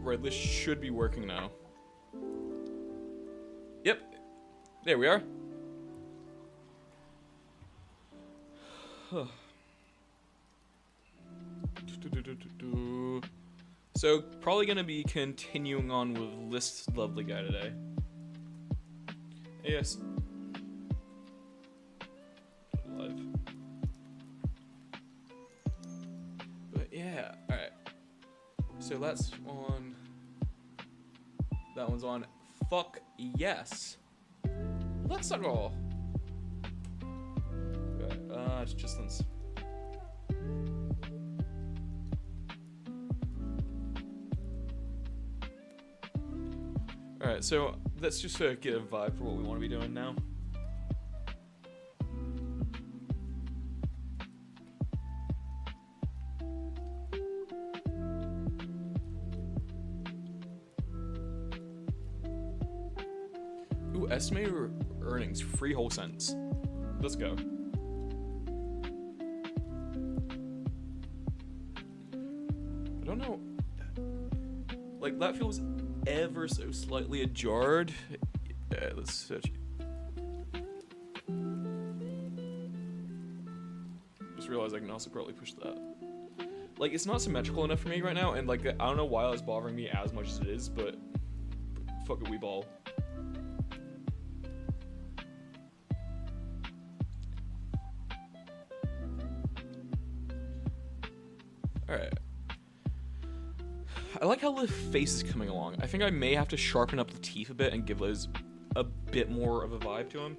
Right, this should be working now. Yep. There we are. So, probably gonna be continuing on with this lovely guy today. Yes. Live. But yeah, alright. So that's on. That one's on. Fuck yes. That's not all. Right, it's just this. Alright, so let's just get a vibe for what we want to be doing now. Ooh, estimated earnings, free whole cents. Let's go. I don't know. Like, that feels ever so slightly ajar. Yeah, let's search. Just realized I can also probably push that. Like, it's not symmetrical enough for me right now, and like, I don't know why it's bothering me as much as it is, but fuck it, we ball. Alright. I like how the face is coming along. I think I may have to sharpen up the teeth a bit and give those a bit more of a vibe to him.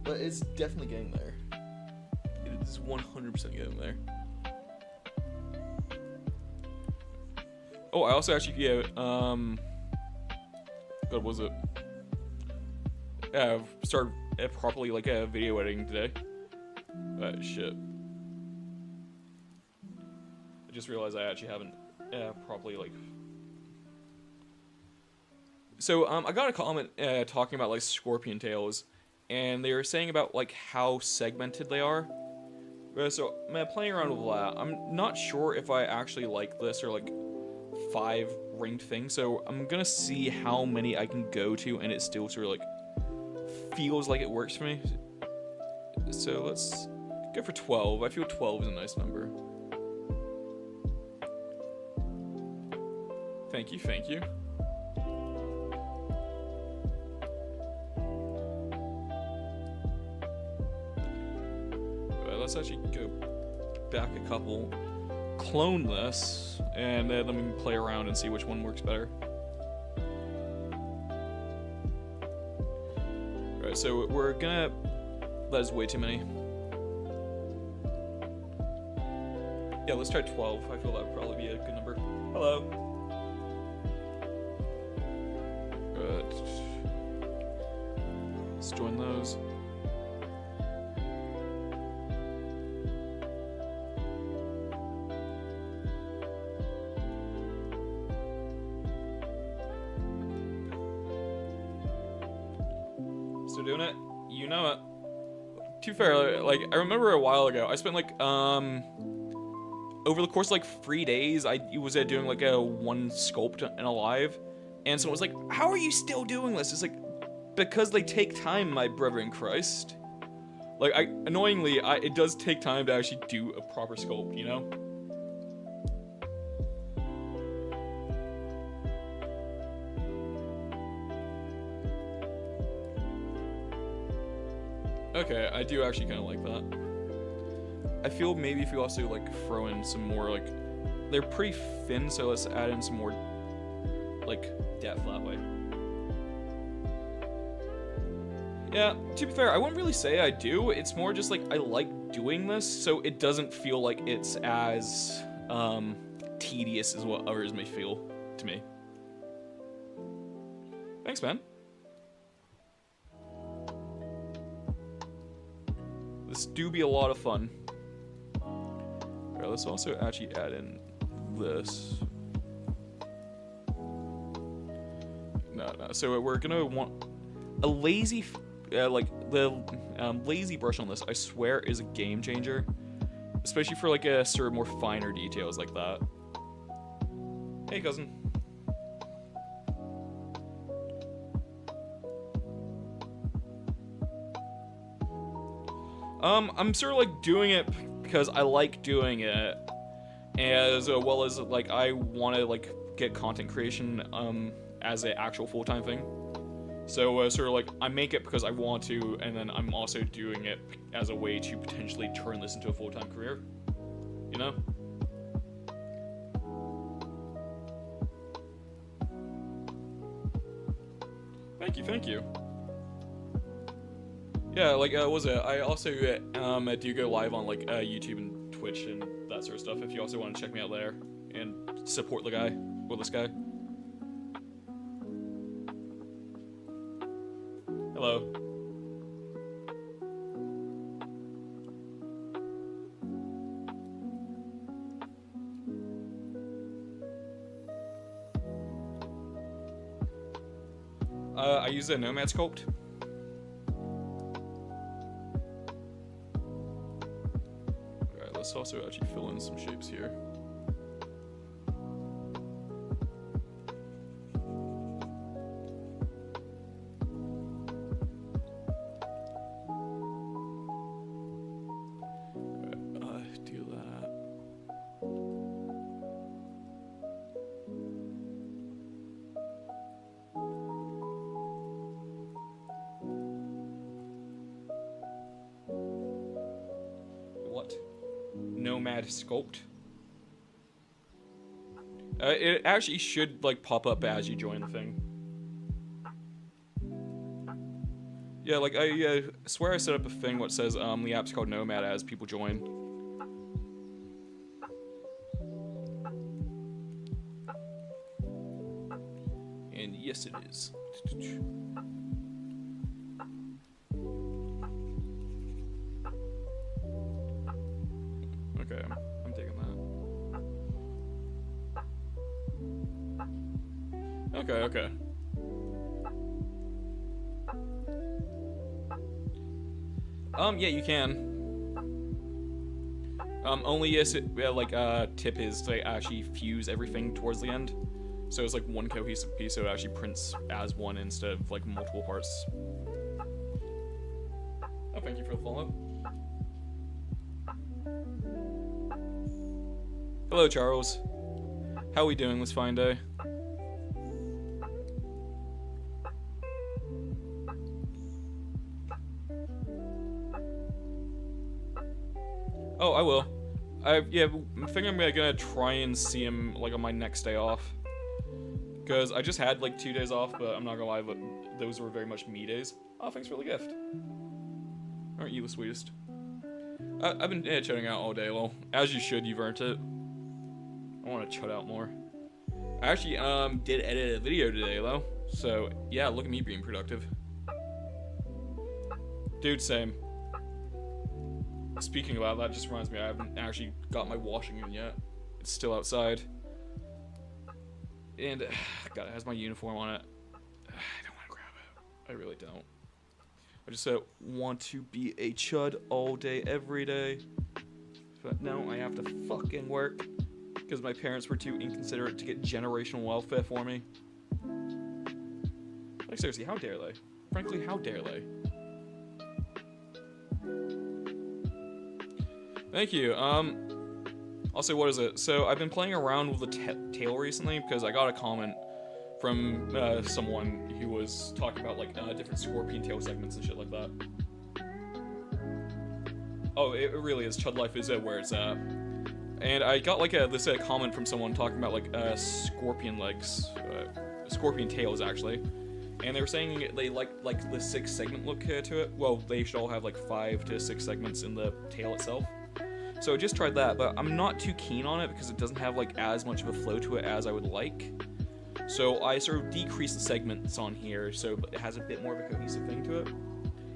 But it's definitely getting there. It is 100% getting there. Oh, I also actually, yeah, God, what was it? Yeah, I've started properly, like, video editing today. Shit. I just realized I actually haven't properly, like... So, I got a comment talking about, like, scorpion tails, and they were saying about, like, how segmented they are. So, I'm playing around with that. I'm not sure if I actually like this, or, like, 5 ringed things, so I'm gonna see how many I can go to, and it still sort of, like, feels like it works for me. So, let's go for 12. I feel 12 is a nice number. Thank you, thank you. Let's actually go back a couple, clone this, and then let me play around and see which one works better. Alright, so we're gonna... That is way too many. Yeah, let's try 12. I feel that would probably be a good number. Hello. Let's join those. Still doing it? You know it. To be fair, like, I remember a while ago, I spent, like, over the course of, like, 3 days, I was doing, like, a 1 sculpt and a live, and someone was like, how are you still doing this? It's like, because they take time, my brother in Christ. Like, annoyingly, it does take time to actually do a proper sculpt, you know? Okay, I do actually kind of like that. I feel maybe if you also, like, throw in some more, like... They're pretty thin, so let's add in some more, like, depth that way. Yeah, to be fair, I wouldn't really say I do. It's more just, like, I like doing this, so it doesn't feel like it's as, tedious as what others may feel to me. Thanks, man. This do be a lot of fun. Alright, let's also actually add in this. No, so we're gonna want a lazy, like, the lazy brush on this, I swear, is a game changer. Especially for, like, sort of more finer details like that. Hey, cousin. I'm sort of like doing it because I like doing it, as well as like I want to like get content creation as an actual full-time thing. So sort of like I make it because I want to, and then I'm also doing it as a way to potentially turn this into a full-time career. You know? Thank you. Yeah, like, what was it? I also, do go live on, like, YouTube and Twitch and that sort of stuff, if you also want to check me out there and support the guy, or this guy. Hello. I use a Nomad sculpt. Alright, let's also actually fill in some shapes here. Do that. What? Nomad sculpt? It actually should like pop up as you join the thing. Yeah, like I swear I set up a thing what says the app's called Nomad as people join. And yes, it is. Okay, I'm taking that. Okay. Yeah, you can. Only yes, tip is to actually fuse everything towards the end. So it's like one cohesive piece, so it actually prints as one instead of like multiple parts. Oh, thank you for the follow. Hello, Charles. How are we doing this fine day? Oh, I will. I think I'm gonna try and see him like on my next day off. Because I just had like 2 days off, but I'm not gonna lie, but those were very much me days. Oh, thanks for the gift. Aren't you the sweetest? I've been chutting out all day, lol. As you should, you've earned it. I want to chut out more. I actually did edit a video today, though. So, yeah, look at me being productive. Dude, same. Speaking about that, just reminds me I haven't actually got my washing in yet. It's still outside. And, God, it has my uniform on it. I don't want to grab it. I really don't. I just want to be a chud all day, every day. But now I have to fucking work. Because my parents were too inconsiderate to get generational welfare for me. Like, seriously, how dare they? Frankly, how dare they? Thank you. Also, what is it? So, I've been playing around with the tail recently because I got a comment from someone who was talking about, like, different scorpion tail segments and shit like that. Oh, it really is. Chud Life is where it's at. And I got, like, this comment from someone talking about, like, scorpion legs. Scorpion tails, actually. And they were saying they like the 6-segment look to it. Well, they should all have, like, 5 to 6 segments in the tail itself. So I just tried that, but I'm not too keen on it because it doesn't have, like, as much of a flow to it as I would like. So I sort of decreased the segments on here so it has a bit more of a cohesive thing to it.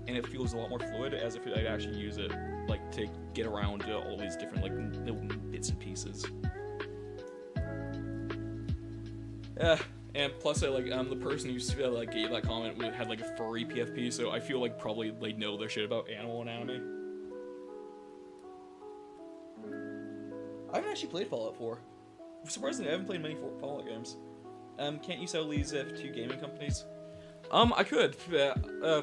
And it feels a lot more fluid as if I'd actually use it, like, to get around all these different, like, little bits and pieces. And plus, the person who, like, gave that comment had, like, a furry PFP, so I feel like probably they know their shit about animal anatomy. I haven't actually played Fallout 4. Surprisingly, I haven't played many Fallout games. Can't you sell these to gaming companies? I could.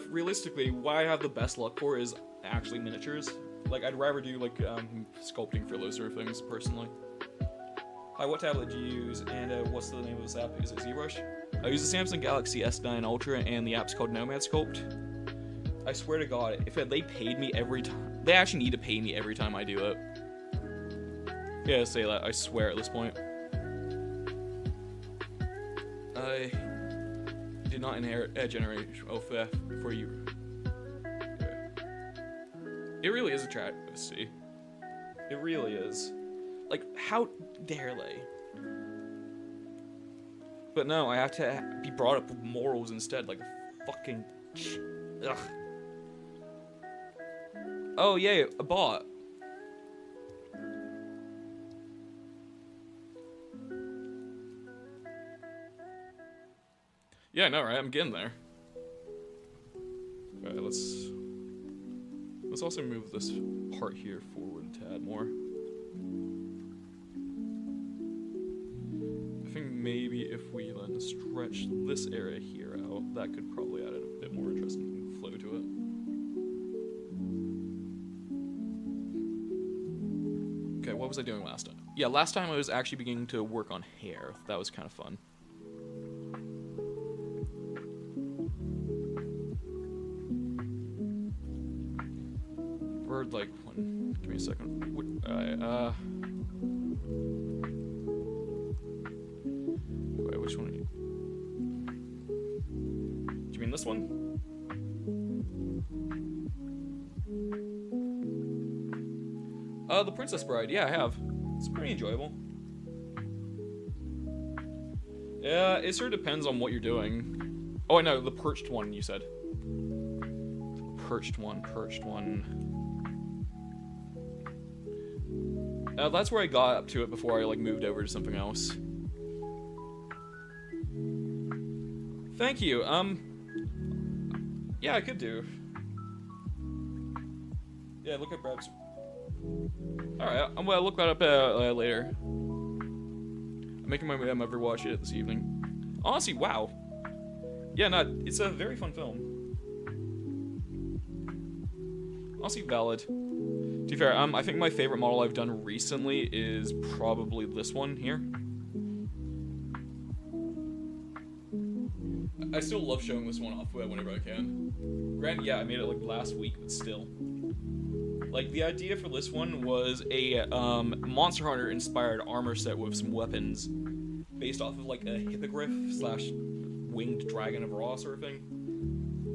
Realistically, what I have the best luck for is actually miniatures. Like, I'd rather do, like, sculpting for those sort of things, personally. Hi, what tablet do you use, and what's the name of this app? Is it ZBrush? I use the Samsung Galaxy S9 Ultra, and the app's called Nomad Sculpt. I swear to God, if they paid me every time... They actually need to pay me every time I do it. Yeah, say that. I swear at this point. I did not inherit a generation of for you. Okay. It really is a travesty. It really is. Like, how dare they? But no, I have to be brought up with morals instead, like fucking... Ugh. Oh, yay, a bot. Yeah, I know, right? I'm getting there. Alright, let's also move this part here forward a tad more. I think maybe if we then stretch this area here out, that could probably add a bit more interesting flow to it. Okay, what was I doing last time? Yeah, last time I was actually beginning to work on hair. That was kind of fun. Bird, like, one. Give me a second. Alright, wait, which one are you? Do you mean this one? The Princess Bride. Yeah, I have. It's pretty enjoyable. Yeah, it sort of depends on what you're doing. Oh, I know, the perched one, you said. Perched one. That's where I got up to it before I, like, moved over to something else. Thank you, yeah, I could do. Yeah, look at Brad's. Alright, I'm gonna look that up, later. I'm making my mother watch it this evening. Honestly, wow. Yeah, no, it's a very fun film. Honestly, valid. To be fair, I think my favorite model I've done recently is probably this one here. I still love showing this one off whenever I can. Granted, yeah, I made it like last week, but still. Like, the idea for this one was a Monster Hunter inspired armor set with some weapons based off of like a hippogriff / winged dragon of Ra sort of thing.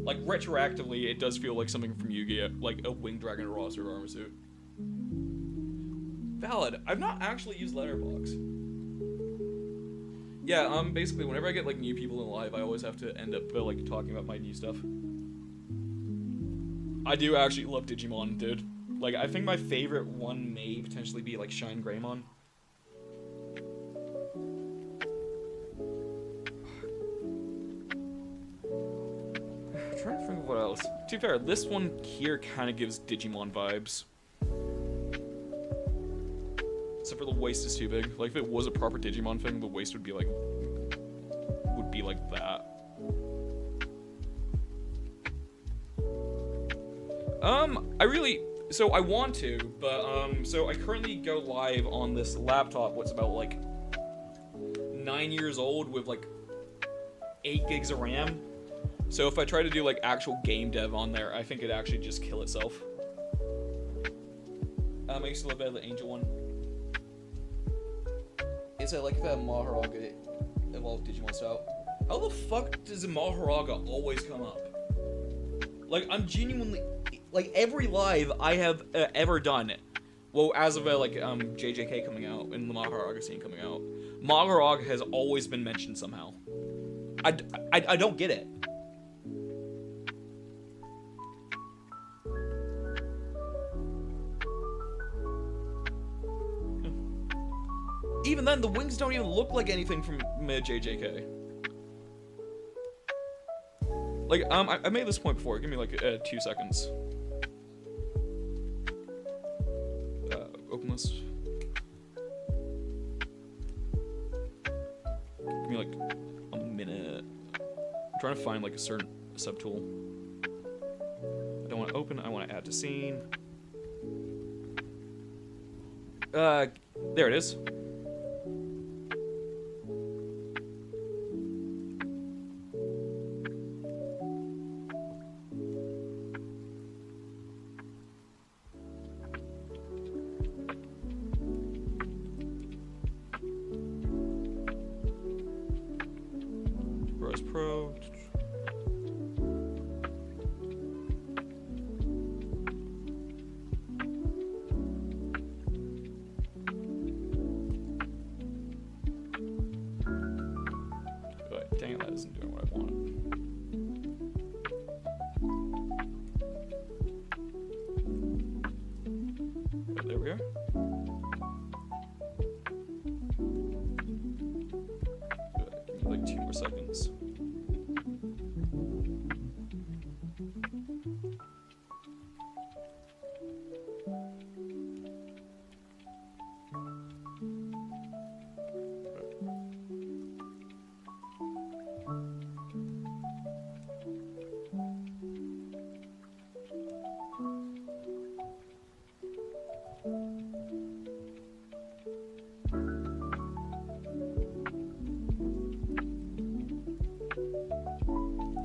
Like, retroactively, it does feel like something from Yu-Gi-Oh! Like a winged dragon of Ra sort of armor suit. Valid. I've not actually used Letterbox. Yeah, basically, whenever I get, like, new people in live, I always have to end up, like, talking about my new stuff. I do actually love Digimon, dude. Like, I think my favorite one may potentially be, like, Shine Greymon. I'm trying to think of what else. To be fair, this one here kind of gives Digimon vibes. Except for the waist is too big. Like, if it was a proper Digimon thing, the waist would be like that. So I want to, but, so I currently go live on this laptop, what's about, like, 9 years old with, like, 8 gigs of RAM. So if I try to do, like, actual game dev on there, I think it'd actually just kill itself. I used to love the Angel one. Is it like the Maharaga evolved Digimon style? How the fuck does the Maharaga always come up? Like, I'm genuinely... Like, every live I have ever done, well, as of, like, JJK coming out and the Maharaga scene coming out, Maharaga has always been mentioned somehow. I don't get it. Even then, the wings don't even look like anything from JJK. Like, I made this point before. Give me, like, 2 seconds. Open this. Give me, like, a minute. I'm trying to find, like, a certain subtool. I don't want to open. I want to add to scene. There it is. Pro. But dang it, that isn't doing what I want. But there we are. Give me like 2 more seconds.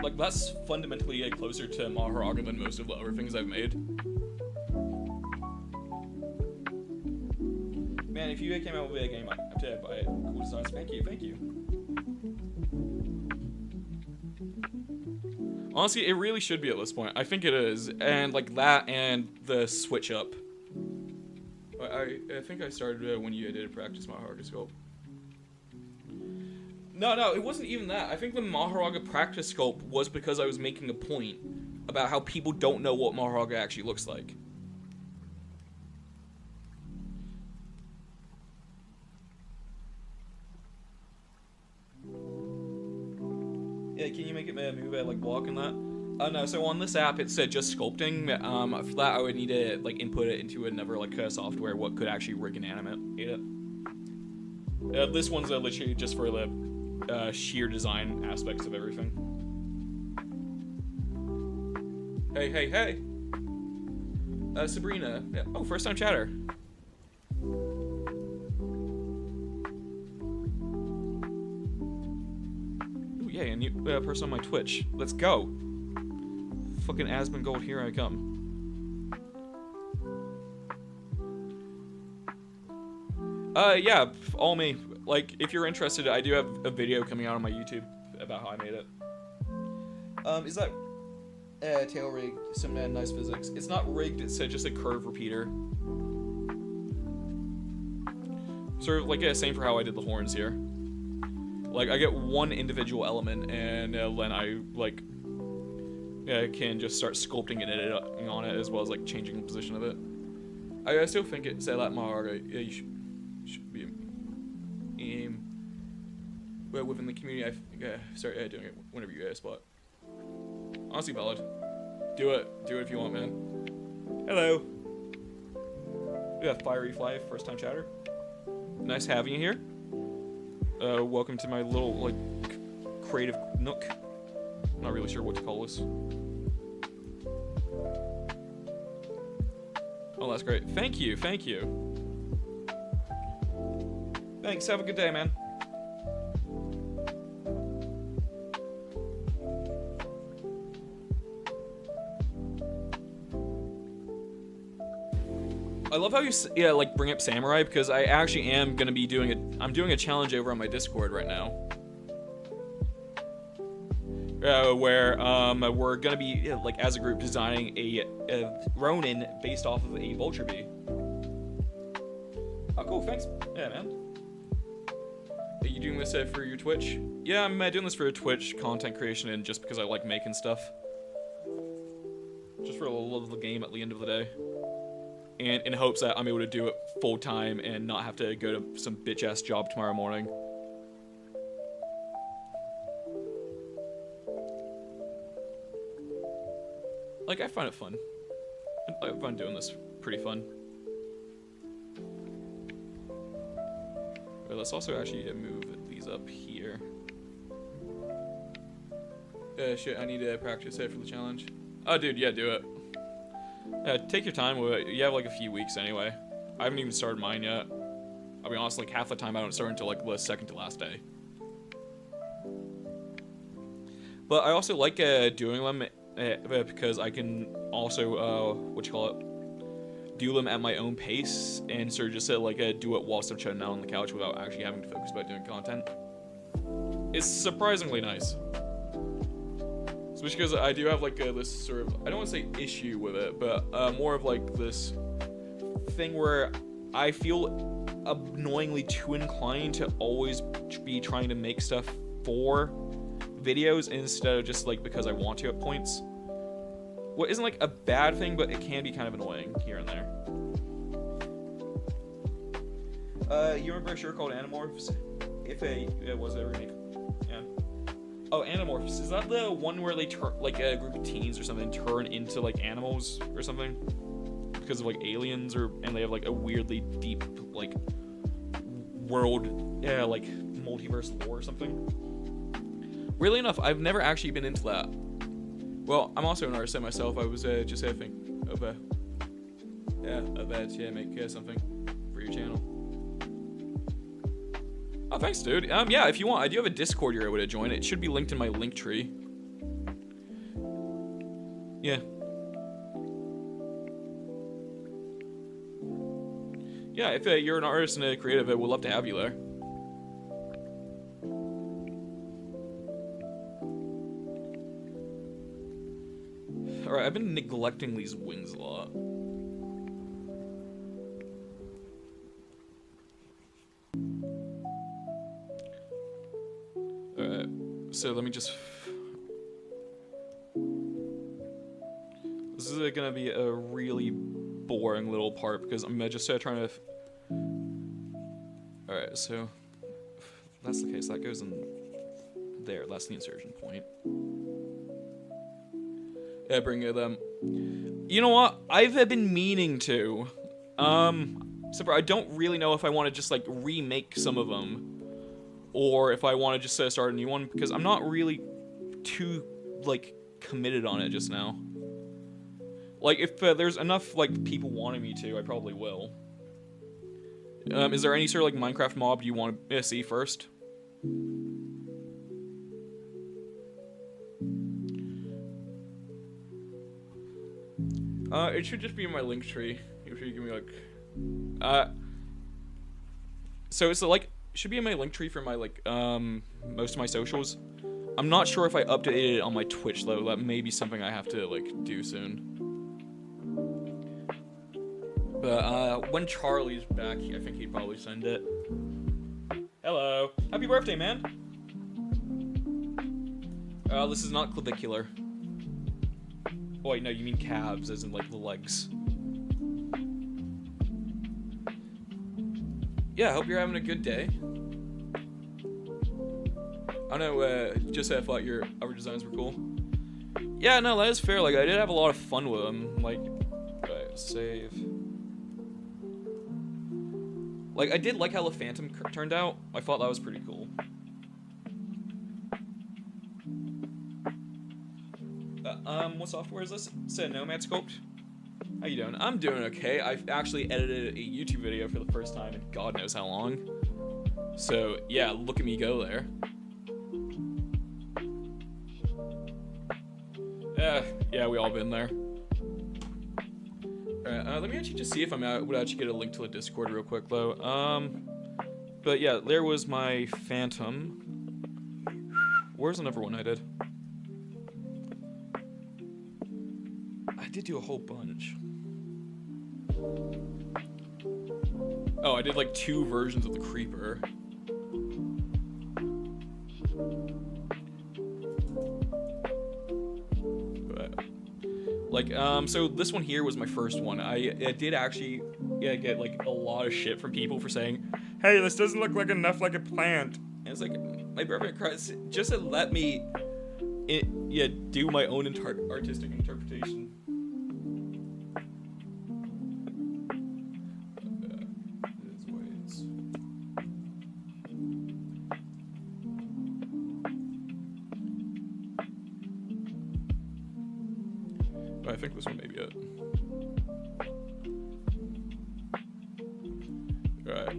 Like, that's fundamentally closer to Maharaga than most of the other things I've made. Man, if you came out with a game, I'd have to buy it. Cool designs. Thank you, thank you. Honestly, it really should be at this point. I think it is. And, like, that and the switch up. I think I started when you did a practice Maharaga sculpt. No, it wasn't even that. I think the Maharaga practice sculpt was because I was making a point about how people don't know what Maharaga actually looks like. Yeah, can you make it move like walk and that? No, so on this app it said just sculpting. For that I would need to like input it into another like software what could actually rig and animate it. This one's literally just for the sheer design aspects of everything. Hey. Sabrina. Yeah. Oh, first time chatter. Ooh, yay, a new person on my Twitch. Let's go. Fucking Aspen Gold, here I come. Yeah, all me. Like, if you're interested, I do have a video coming out on my YouTube about how I made it. Is that tail rig? Some nice physics. It's not rigged, it's just a curve repeater. Sort of like same for how I did the horns here. Like, I get one individual element, and then I, like, can just start sculpting and editing on it, as well as, like, changing the position of it. I still think it's that Maharaga, you should be well, within the community. I start doing it whenever you get a spot. Honestly, valid. Do it if you want, man. Hello. Yeah, Fiery Fly, first time chatter. Nice having you here. Welcome to my little like creative nook. Not really sure what to call this. Oh, that's great. Thank you. Thanks, have a good day, man. I love how you like bring up Samurai, because I actually am gonna be doing I'm doing a challenge over on my Discord right now. Where we're gonna be like as a group designing a Ronin based off of a Vulture Bee. Oh, cool, thanks. Yeah, man. Are you doing this for your Twitch? Yeah, I'm doing this for Twitch content creation and just because I like making stuff. Just for the love of the game at the end of the day. And in hopes that I'm able to do it full time and not have to go to some bitch ass job tomorrow morning. Like, I find it fun. I find doing this pretty fun. But let's also actually move these up here. Shit, I need to practice it for the challenge. Oh, dude, yeah, do it. Take your time with it. You have like a few weeks anyway. I haven't even started mine yet. I'll be honest, like half the time I don't start until like the second to last day. But I also like doing them because I can also, do them at my own pace and sort of just do it whilst I'm chilling out on the couch without actually having to focus about doing content. It's surprisingly nice. Especially because I do have like this sort of, I don't want to say issue with it, but more of like this thing where I feel annoyingly too inclined to always be trying to make stuff for videos instead of just like because I want to at points. What isn't like a bad thing, but it can be kind of annoying here and there. You remember a show called Animorphs? If it was a remake. Yeah. Oh, Animorphs. Is that the one where they turn, like a group of teens or something, turn into like animals or something? Because of like aliens and they have like a weirdly deep like world, like multiverse lore or something. Weirdly enough, I've never actually been into that. Well, I'm also an artist myself. I was just thinking of make something for your channel. Oh, thanks, dude. Yeah, if you want, I do have a Discord you're able to join. It should be linked in my link tree. Yeah. Yeah, if you're an artist and a creative, we'd love to have you there. Alright, I've been neglecting these wings a lot. Alright, so let me just... This is gonna be a really boring little part because I'm just trying to... Alright, so... If that's the case, that goes in there. That's the insertion point. Yeah, bring it You know what? I've been meaning to. I don't really know if I want to just like remake some of them, or if I want to just start a new one because I'm not really too like committed on it just now. Like if there's enough like people wanting me to, I probably will. Is there any sort of like Minecraft mob you want to see first? It should just be in my link tree. If you give me like, so it's like should be in my link tree for my like most of my socials. I'm not sure if I updated it on my Twitch though. That may be something I have to like do soon. But when Charlie's back, I think he'd probably send it. Hello, happy birthday, man. This is not clavicular. Oh wait, no, you mean calves, as in like the legs. Yeah, I hope you're having a good day. I know, just I thought your other designs were cool. Yeah, no, that is fair. Like, I did have a lot of fun with them. Like, right, save. Like, I did like how the Phantom turned out. I thought that was pretty cool. What software is this? It's a Nomad sculpt. How you doing? I'm doing okay. I've actually edited a YouTube video for the first time in God knows how long. So, yeah, look at me go there. Yeah, we all been there. Alright, let me actually just see if I would actually get a link to the Discord real quick, though. But yeah, there was my Phantom. Where's another one I did? I did do a whole bunch. Oh, I did like 2 versions of the Creeper. Like, so this one here was my first one. I did actually get like a lot of shit from people for saying, hey, this doesn't look like enough like a plant. And it's like, my brother Christ, just let me do my own artistic interpretation. I think this one may be it. Alright.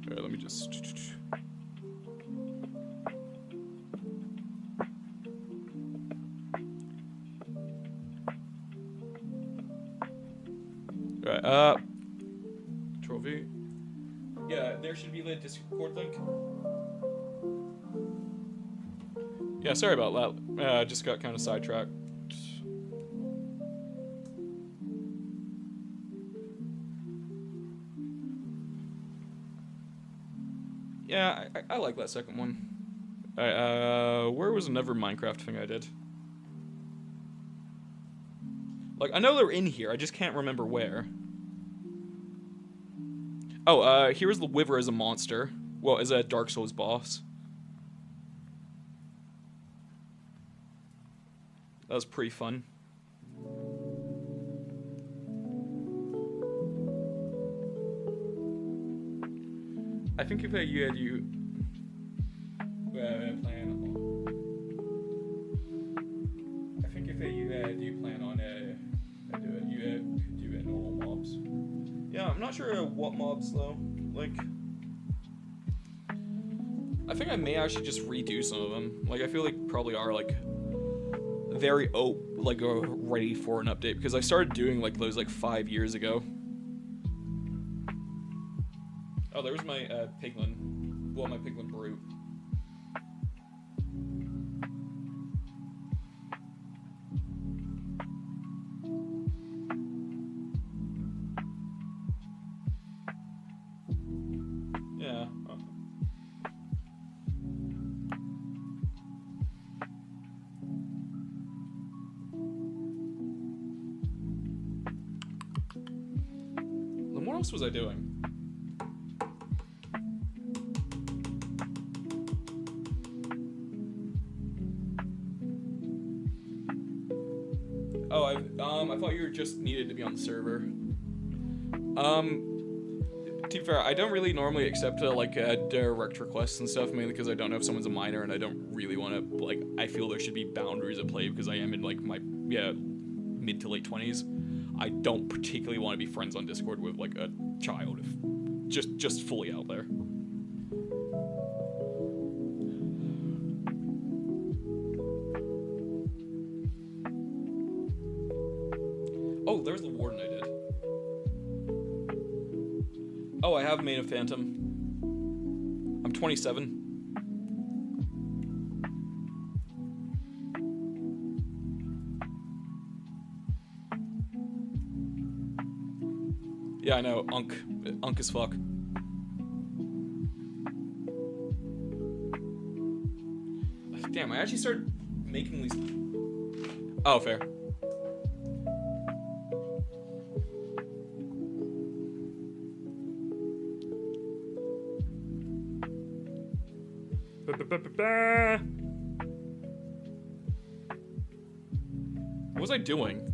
Alright, let me just... Alright, Control V. Yeah, there should be the Discord link. Yeah, sorry about that. Just got kind of sidetracked. Yeah, I like that second one. Alright, where was another Minecraft thing I did? Like, I know they're in here, I just can't remember where. Oh, here's the Wither as a monster. Well, as a Dark Souls boss. That was pretty fun. I think if you had plan on... I think if you plan on you could do normal mobs. Yeah, I'm not sure what mobs though. Like, I think I may actually just redo some of them. Like, I feel like probably are like very ready for an update because I started doing like those like 5 years ago. Oh, there's my piglin. Well, my piglin brute. Yeah. Then what else was I doing? Oh, I thought you just needed to be on the server. To be fair, I don't really normally accept direct requests and stuff, mainly because I don't know if someone's a minor and I don't really want to, like, I feel there should be boundaries at play because I am in, like, my, mid to late 20s. I don't particularly want to be friends on Discord with, like, a child, if just fully out there. Oh, there's the warden I did. Oh, I have made a phantom. I'm 27. Yeah, I know. Unk as fuck. Damn, I actually started making these... Oh, fair. What was I doing?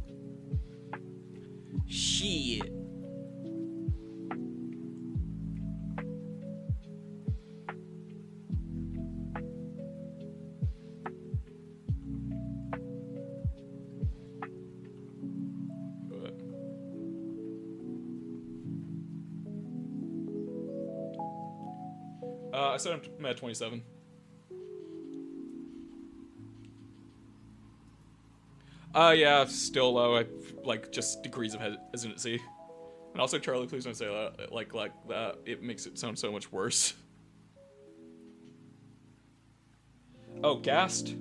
Shit. I said I'm at 27. Yeah, still low. Just degrees of hesitancy. And also, Charlie, please don't say that. Like that. It makes it sound so much worse. Oh, gassed?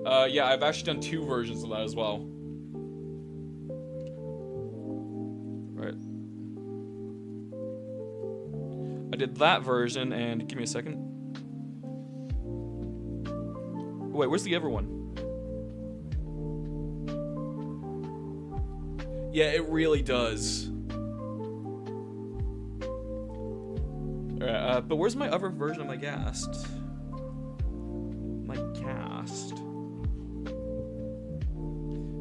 Yeah, I've actually done 2 versions of that as well. Right. I did that version, and give me a second. Wait, where's the other one? Yeah, it really does. Alright, but where's my other version of my gassed? My cast.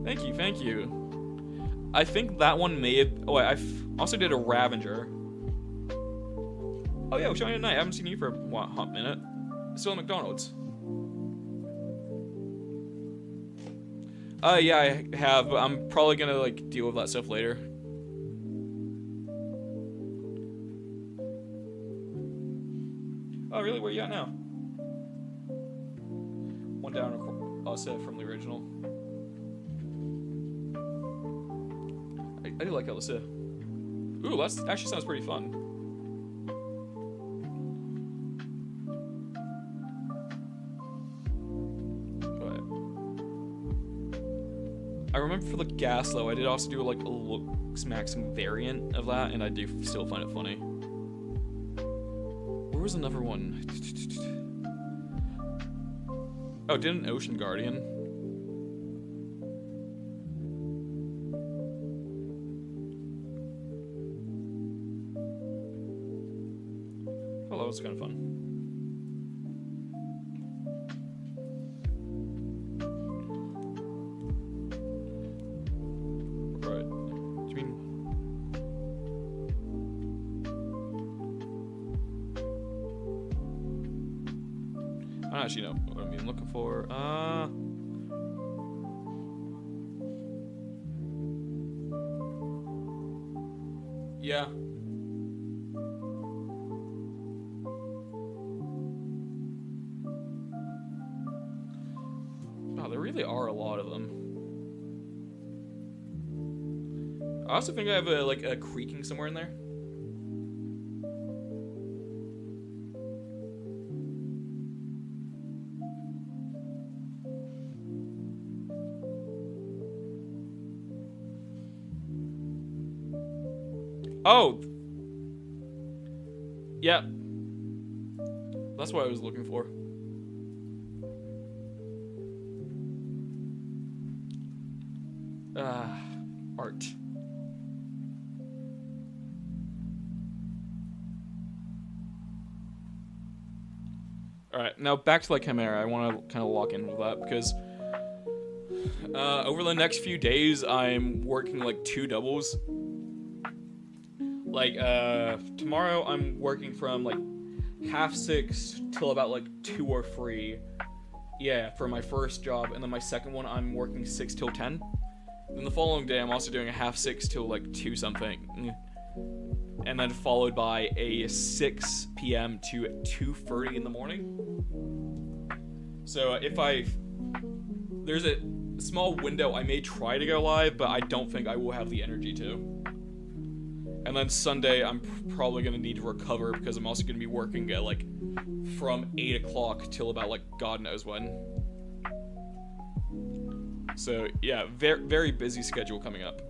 Thank you. I think that one may have... Oh, wait, I also did a Ravager. Oh yeah, we're showing tonight. I haven't seen you for a hot minute. Still at McDonald's. Yeah, I have, but I'm probably gonna, like, deal with that stuff later. Oh, really? Where you at now? One down, also from the original. I do like Alyssa. Ooh, that actually sounds pretty fun. I remember for the Gaslow, I did also do like a looks maxing variant of that, and I do still find it funny. Where was another one? Oh, did an Ocean Guardian. Oh, that was kind of fun. I don't actually know what I'm looking for. Yeah. Oh, there really are a lot of them. I also think I have a creaking somewhere in there. Oh! Yeah. That's what I was looking for. Art. Alright, now back to the Chimera. I want to kind of lock in with that because over the next few days, I'm working like 2 doubles. Like, tomorrow I'm working from, like, 6:30 till about, like, 2 or 3. Yeah, for my first job. And then my second one, I'm working 6 till 10. Then the following day, I'm also doing a 6:30 till, like, 2 something. And then followed by a 6 p.m. to 2:30 in the morning. So there's a small window I may try to go live, but I don't think I will have the energy to. And then Sunday, I'm probably going to need to recover because I'm also going to be working at, like, from 8 o'clock till about, like, God knows when. So, yeah, very, very busy schedule coming up.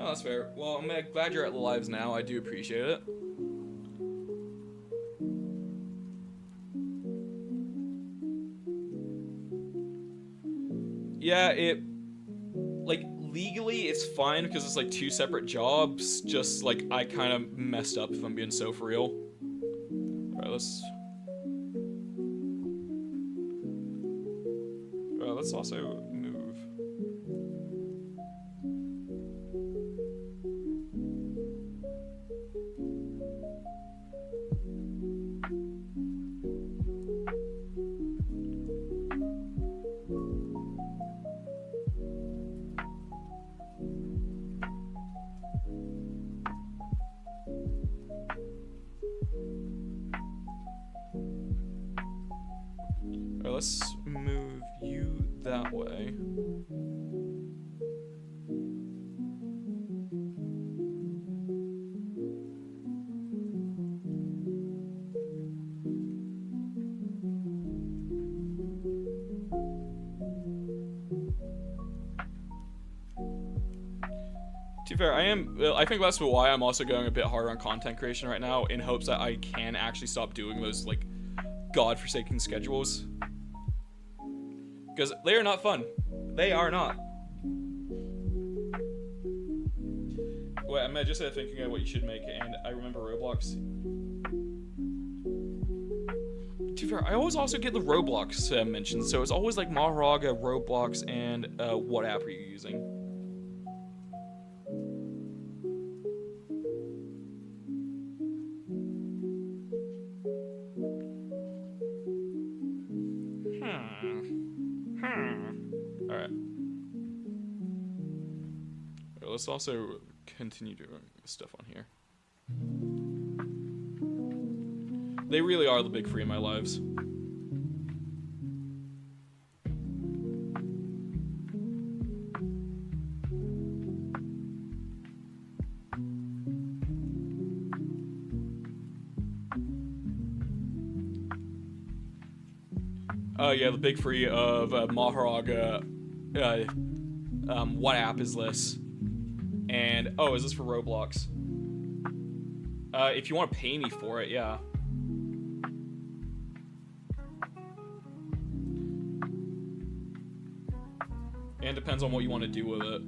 Oh, that's fair. Well, I'm glad you're at the lives now. I do appreciate it. Yeah, like, legally, it's fine because it's, like, 2 separate jobs. Just, like, I kind of messed up, if I'm being so for real. Alright, let's also move. Let's move you that way. To be fair, I think that's why I'm also going a bit harder on content creation right now, in hopes that I can actually stop doing those, like, godforsaken schedules. Because they are not fun. They are not. Wait, I'm just thinking of what you should make, and I remember Roblox. To be fair, I always also get the Roblox mentioned, so it's always like Maharaga, Roblox, and what app are you using? let's also continue doing stuff on here. They really are the big three in my lives. Yeah, the big three of Maharaga, what app is this? And, oh, is this for Roblox? If you want to pay me for it, yeah. And depends on what you want to do with it.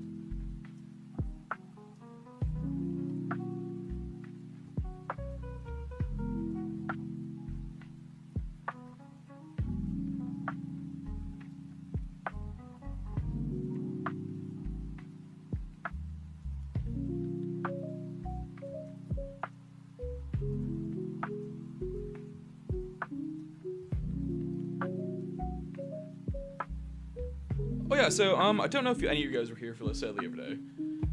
Oh yeah, so I don't know if any of you guys were here for this the other day,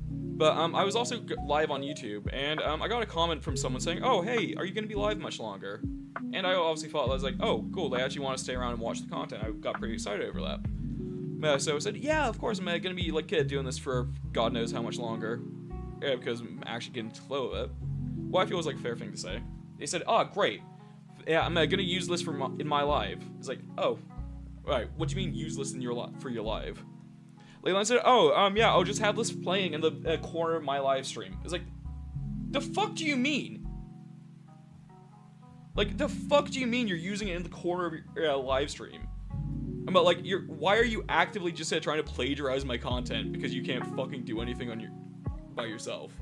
but I was also live on YouTube, and I got a comment from someone saying, "Oh, hey, are you gonna be live much longer?" And I obviously thought, I was like, "Oh, cool, they actually want to stay around and watch the content." I got pretty excited over that. So I said, "Yeah, of course, I'm gonna be like doing this for God knows how much longer, because I'm actually getting to the flow of it." Well, I feel it was like a fair thing to say. They said, "Oh, great, yeah, I'm gonna use this in my live." It's like, oh. Right, what do you mean use this in for your live? Leyland said, "Oh, yeah, I'll just have this playing in the corner of my live stream." It's like, the fuck do you mean? Like, the fuck do you mean you're using it in the corner of your live stream? But like, why are you actively just trying to plagiarize my content because you can't fucking do anything by yourself?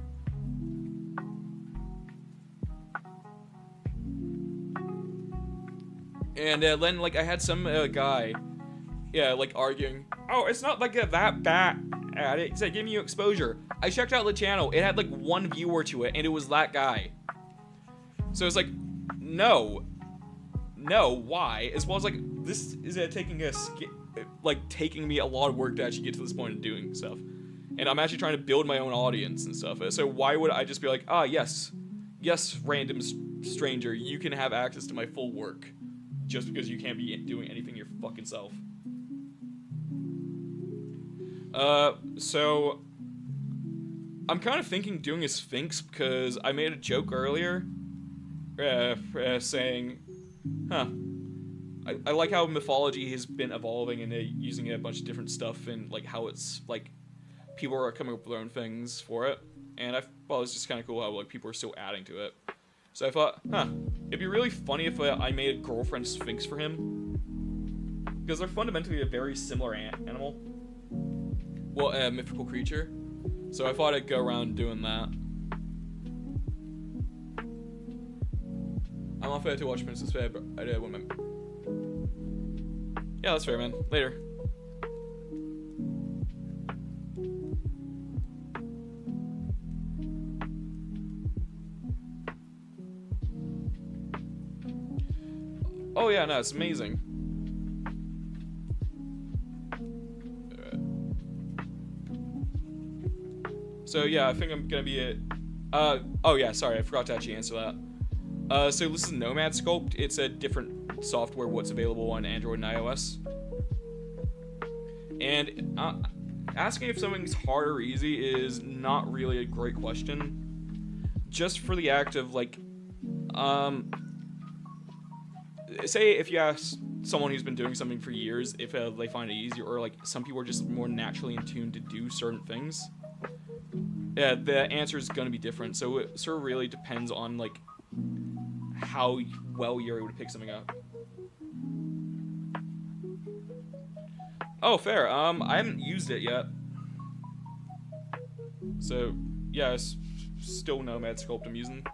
And then, like, I had some guy, yeah, like, arguing, "Oh, it's not, like, that bad at it. It's, like, giving you exposure." I checked out the channel. It had, like, 1 viewer to it, and it was that guy. So it's like, no, why? As well as, like, this is taking me a lot of work to actually get to this point of doing stuff. And I'm actually trying to build my own audience and stuff. So why would I just be like, "Ah, yes, random stranger, you can have access to my full work," just because you can't be doing anything your fucking self. So I'm kind of thinking doing a Sphinx because I made a joke earlier, saying, I like how mythology has been evolving and using a bunch of different stuff, and like how it's like people are coming up with their own things for it, and I thought it was just kind of cool how like people are still adding to it. So I thought, it'd be really funny if I made a girlfriend Sphinx for him, because they're fundamentally a very similar animal. Well, a mythical creature. So I thought I'd go around doing that. I'm not fair to watch Princess Fair, but I did want my... Yeah, that's fair, man. Later. Oh yeah, no, it's amazing. So yeah, I think I'm gonna be it. Oh yeah, sorry, I forgot to actually answer that. So this is Nomad Sculpt. It's a different software what's available on Android and iOS. And asking if something's hard or easy is not really a great question. Just for the act of like, say if you ask someone who's been doing something for years if they find it easy, or like some people are just more naturally in tune to do certain things, yeah, the answer is going to be different. So it sort of really depends on like how well you're able to pick something up. Oh, fair. I haven't used it yet. So yeah, it's still Nomad Sculpt I'm using.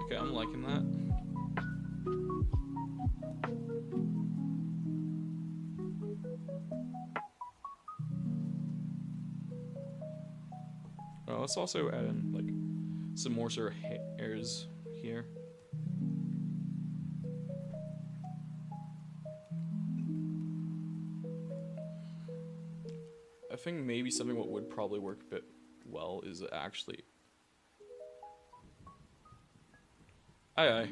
Okay, I'm liking that. Let's also add in like some more sort of hairs here. I think maybe something what would probably work a bit well is actually. Aye aye.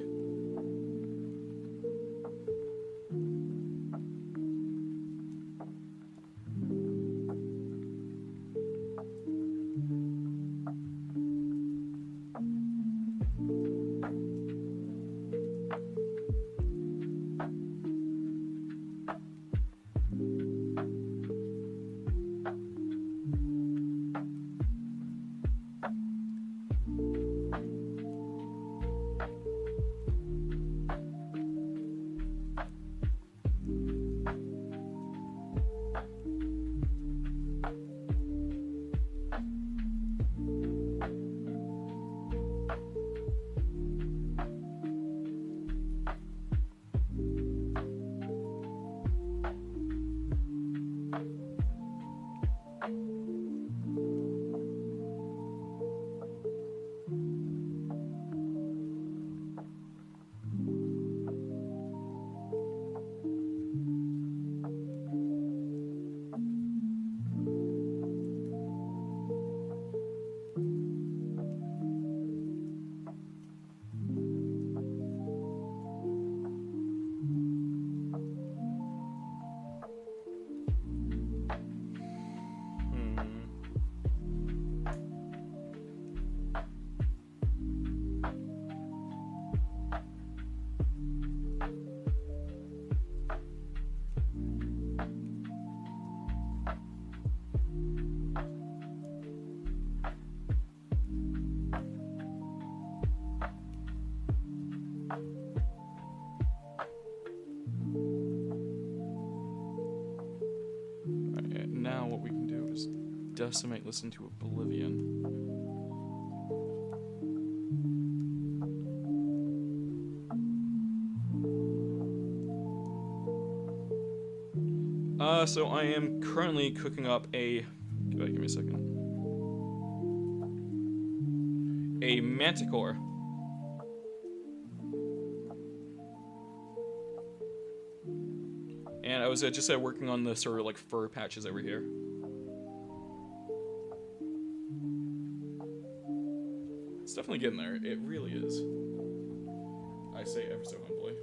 Now what we can do is decimate this into oblivion. So I am currently cooking up a. Wait, give me a second. A manticore. And I was just working on the sort of like fur patches over here. It's definitely getting there. It really is. I say ever so humbly.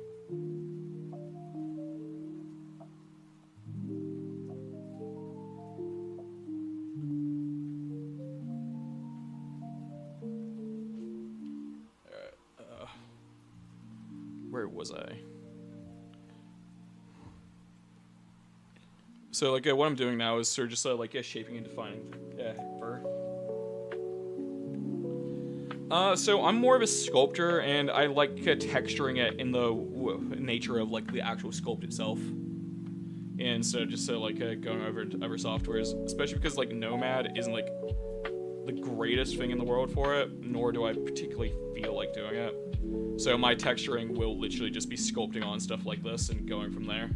Alright, where was I? So like what I'm doing now is sort of just like shaping and defining fur. So I'm more of a sculptor, and I like texturing it in the nature of like the actual sculpt itself, instead of just like going over to other softwares. Especially because like Nomad isn't like the greatest thing in the world for it, nor do I particularly feel like doing it. So my texturing will literally just be sculpting on stuff like this and going from there.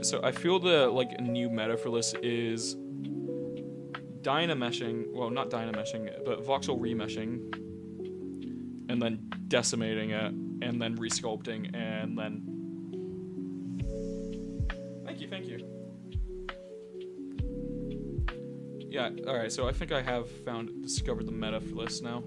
So I feel the like new meta for this is dynameshing, well not dynameshing, but voxel remeshing, and then decimating it, and then resculpting, and then thank you. Yeah, alright, so I think I have discovered the meta for this now.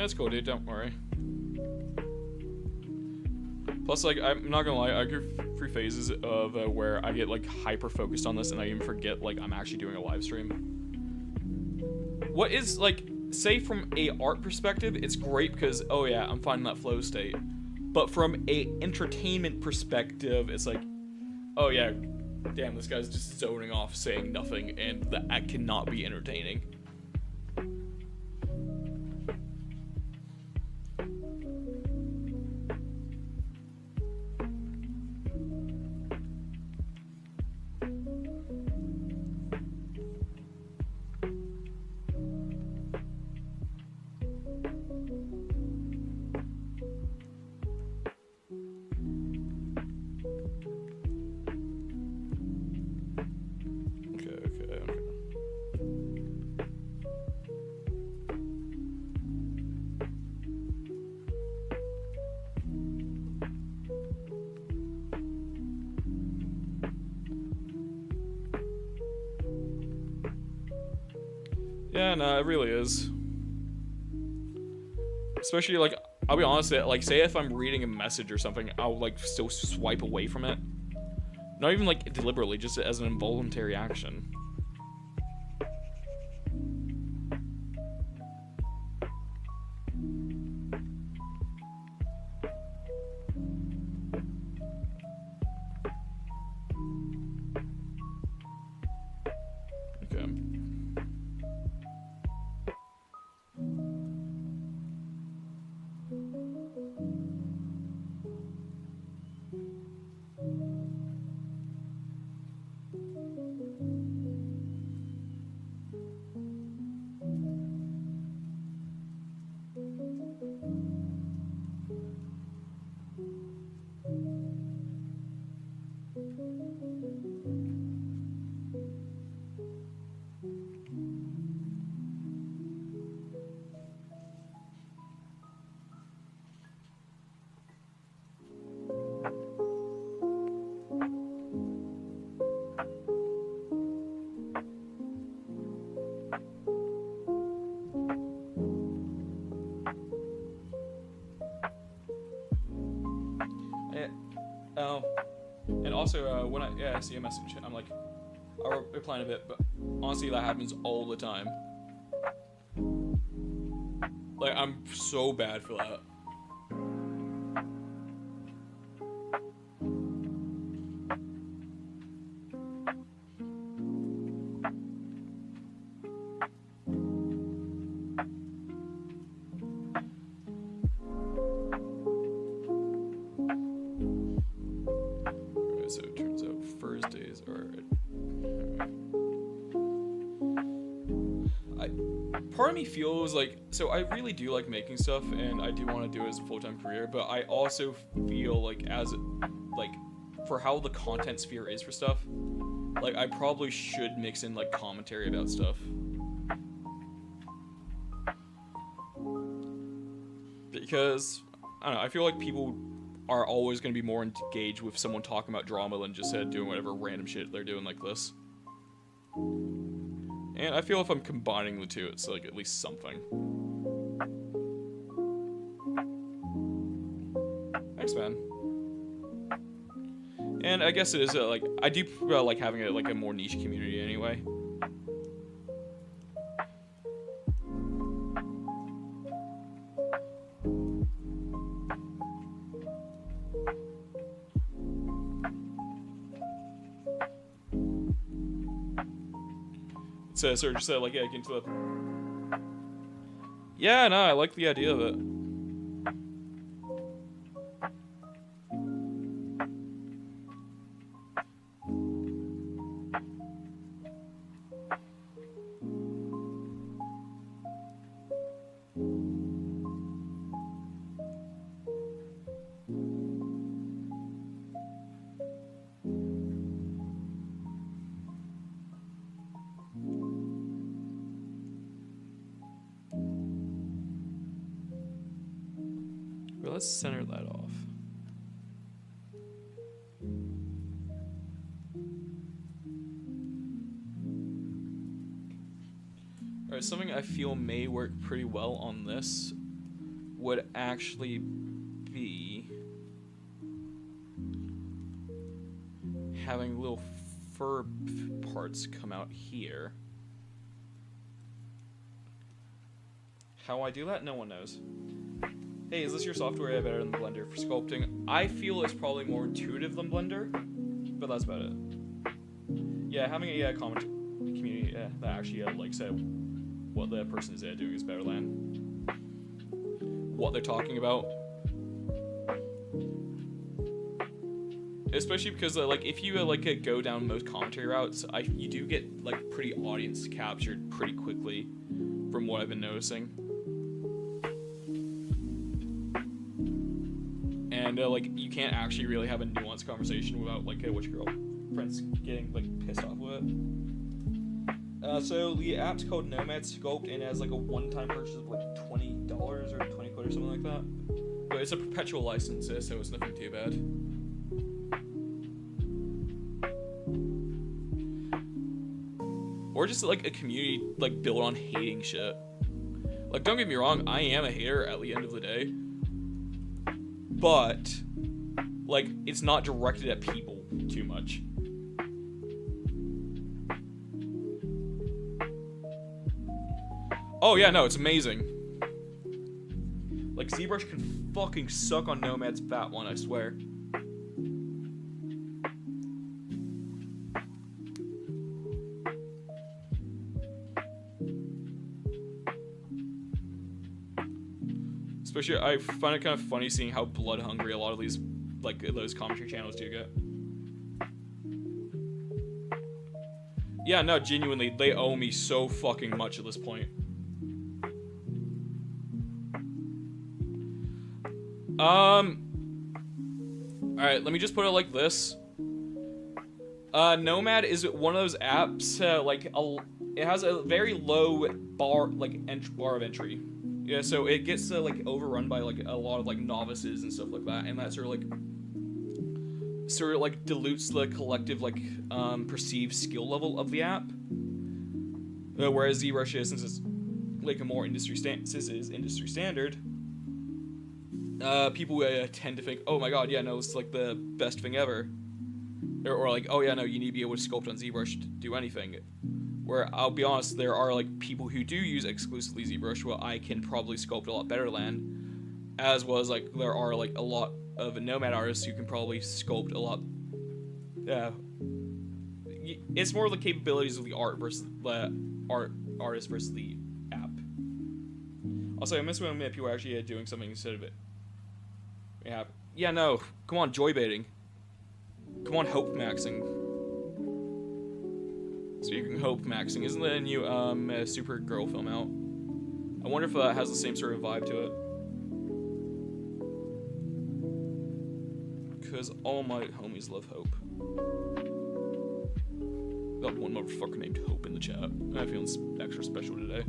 That's cool, dude. Don't worry. Plus, like, I'm not gonna lie, I go through phases of where I get like hyper focused on this, and I even forget like I'm actually doing a live stream. What is like, say from a art perspective, it's great because oh yeah, I'm finding that flow state. But from a entertainment perspective, it's like, oh yeah, damn, this guy's just zoning off, saying nothing, and that cannot be entertaining. Yeah, no, it really is. Especially, like, I'll be honest, like, say if I'm reading a message or something, I'll, like, still swipe away from it. Not even, like, deliberately, just as an involuntary action. Okay. Oh, and also when I see a message, I'm like, I'll reply in a bit, but honestly that happens all the time. Like, I'm so bad for that. So it turns out Thursdays are... Part of me feels like... So I really do like making stuff, and I do want to do it as a full-time career, but I also feel like as... Like, for how the content sphere is for stuff, like, I probably should mix in, like, commentary about stuff. Because, I don't know, I feel like people are always going to be more engaged with someone talking about drama than just doing whatever random shit they're doing like this. And I feel if I'm combining the two, it's like at least something. Thanks, man. And I guess it is like, I do like having it like a more niche community anyway. So just like, yeah, get into the... Yeah, no, I like the idea of it. Well, let's center that off. Alright, something I feel may work pretty well on this would actually be having little fur parts come out here. How I do that, no one knows. Hey, is this your software better than Blender for sculpting? I feel it's probably more intuitive than Blender, but that's about it. Yeah, having a comment community that actually like said what the person is doing is better than what they're talking about. Especially because like if you like go down most commentary routes, you do get like pretty audience captured pretty quickly, from what I've been noticing. And like you can't actually really have a nuanced conversation without like what your girlfriend's getting like pissed off with it. So the app's called Nomad Sculpt and has like a one-time purchase of like $20 or 20 quid or something like that. But it's a perpetual license, so it's nothing too bad. Or just like a community like built on hating shit. Like don't get me wrong, I am a hater at the end of the day. But like it's not directed at people too much. Oh yeah, no, it's amazing. Like ZBrush can fucking suck on Nomad's fat one, I swear. Especially, I find it kind of funny seeing how blood hungry a lot of these, like, those commentary channels do get. Yeah, no, genuinely, they owe me so fucking much at this point. Alright, let me just put it like this. Nomad is one of those apps, it has a very low bar, bar of entry. Yeah, so it gets, like, overrun by, like, a lot of, like, novices and stuff like that, and that sort of, like, dilutes the collective, like, perceived skill level of the app. Whereas ZBrush is, since it's, like, a more industry standard, people tend to think, oh my god, yeah, no, it's, like, the best thing ever. Or like, oh yeah, no, you need to be able to sculpt on ZBrush to do anything. Where, I'll be honest, there are, like, people who do use exclusively ZBrush, where I can probably sculpt a lot better than, as well as, like, there are, like, a lot of Nomad artists who can probably sculpt a lot, it's more the capabilities of the art versus the artist versus the app. Also, I miss when people are actually doing something instead of it. Yeah, no, come on, joy baiting. Come on, hope maxing. Speaking of hope maxing, isn't there a new Supergirl film out? I wonder if that has the same sort of vibe to it. Because all my homies love Hope. Got one motherfucker named Hope in the chat. I'm feeling extra special today.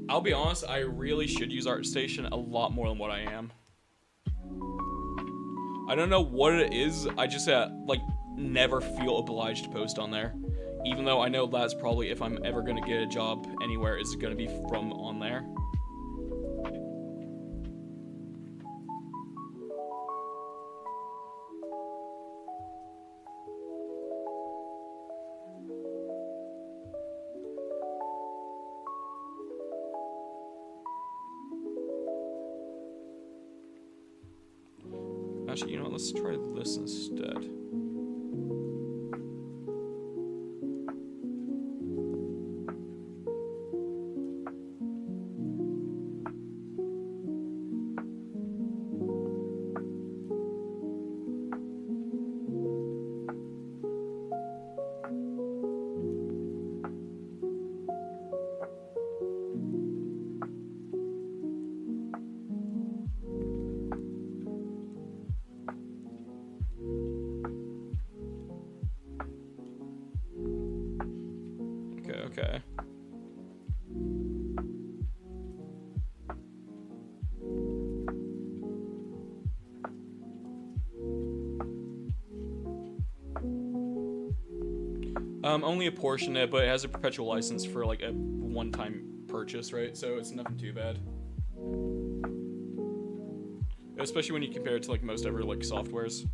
I'll be honest, I really should use ArtStation a lot more than what I am. I don't know what it is, I just, like, never feel obliged to post on there. Even though I know that's probably, if I'm ever gonna get a job anywhere, it's gonna be from on there. Actually, you know what? Let's try this instead. Okay. Only a portion of it, but it has a perpetual license for like a one-time purchase, right? So it's nothing too bad. Especially when you compare it to like most other like softwares.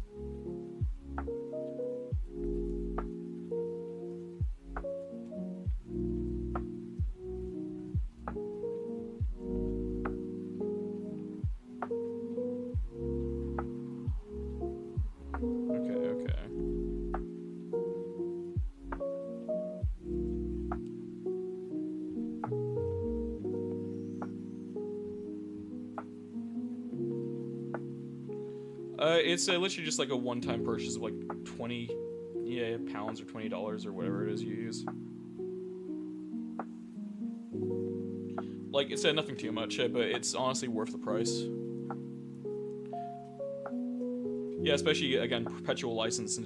It's literally just like a one-time purchase of like 20 pounds or $20 or whatever it is you use. Like, it's nothing too much, but it's honestly worth the price. Yeah, especially, again, perpetual license.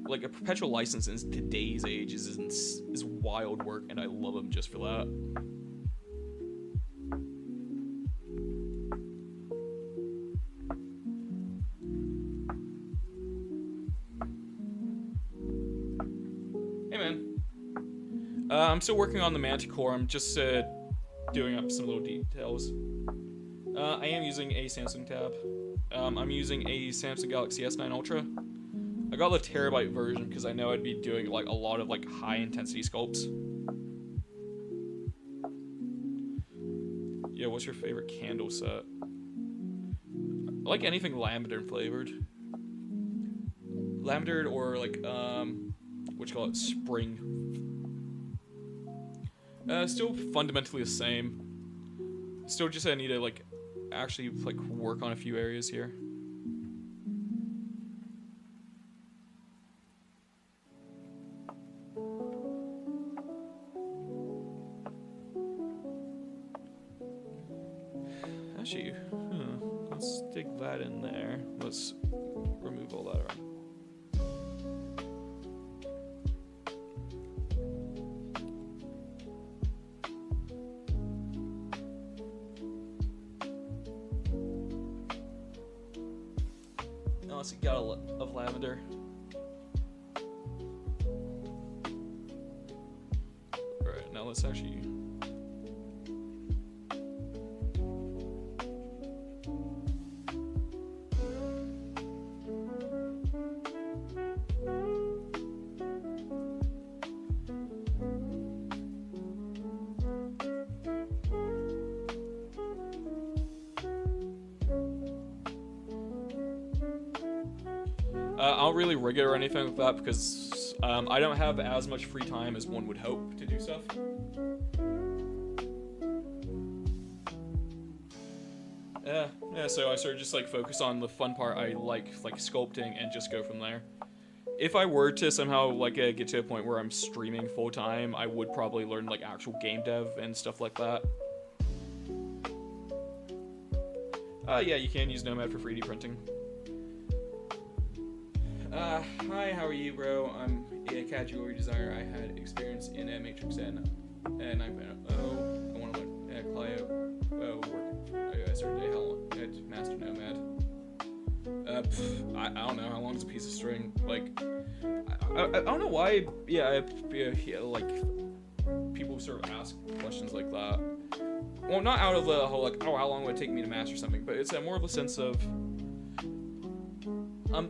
Like, a perpetual license in today's age is wild work, and I love them just for that. I'm still working on the manticore. I'm just doing up some little details. I am using a Samsung tab. I'm using a Samsung Galaxy S9 Ultra. I got the terabyte version because I know I'd be doing like a lot of like high intensity sculpts. Yeah, what's your favorite candle set? I like anything lavender flavored. Lavender or like what you call it, spring. Still fundamentally the same. Still just I need to like actually like work on a few areas here. Actually, let's stick that in there. Let's remove all that around. Unless it got a lot of lavender. Alright, now let's actually... I don't really rig it or anything like that because I don't have as much free time as one would hope to do stuff. Yeah, so I sort of just like focus on the fun part I like sculpting and just go from there. If I were to somehow like get to a point where I'm streaming full time, I would probably learn like actual game dev and stuff like that. Yeah, you can use Nomad for 3D printing. Hi, how are you, bro? I'm a CAD jewelry designer. I had experience in a Matrix and I want to learn Clio work. I started how long? At Master Nomad. I don't know how long is a piece of string. Like, I don't know why. Yeah, like people sort of ask questions like that. Well, not out of the whole like, oh, how long would it take me to master something, but it's more of a sense of.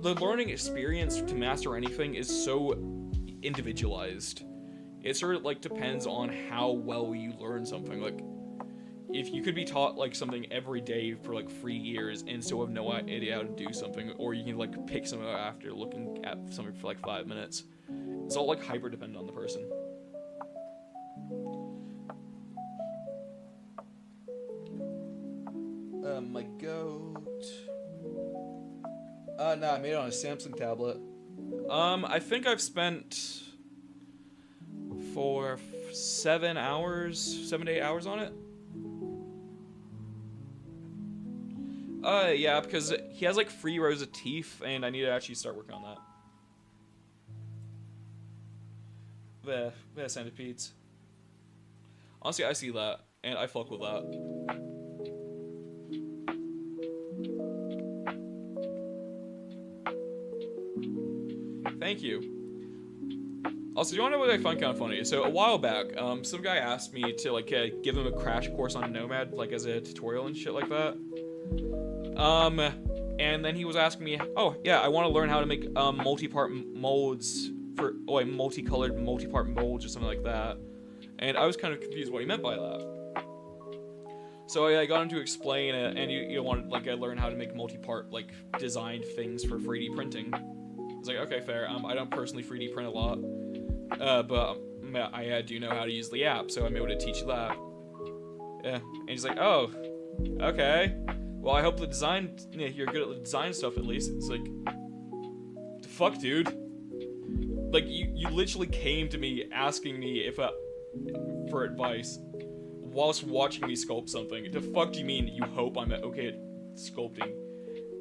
The learning experience to master anything is so individualized. It sort of like depends on how well you learn something. Like, if you could be taught like something every day for like 3 years and still have no idea how to do something, or you can like pick something up after looking at something for like 5 minutes. It's all like hyper dependent on the person. My goat. Nah, I made it on a Samsung tablet. I think I've spent for 7 to 8 hours on it. Yeah, because he has like 3 rows of teeth, and I need to actually start working on that. The centipedes. Honestly, I see that, and I fuck with that. Thank you. Also, do you want to know what I find kind of funny? So a while back, some guy asked me to like give him a crash course on Nomad, like as a tutorial and shit like that. And then he was asking me, oh yeah, I want to learn how to make multi-part molds for multicolored multi-part molds or something like that. And I was kind of confused what he meant by that. So I got him to explain it, and you wanted like I learn how to make multi-part like designed things for 3D printing. I was like, okay, fair. I don't personally 3D print a lot, but I do know how to use the app, so I'm able to teach you that. Yeah, and he's like, oh, okay. Well, I hope the design, you're good at the design stuff at least. It's like, the fuck, dude. Like, you literally came to me asking me for advice whilst watching me sculpt something. The fuck do you mean you hope I'm okay at sculpting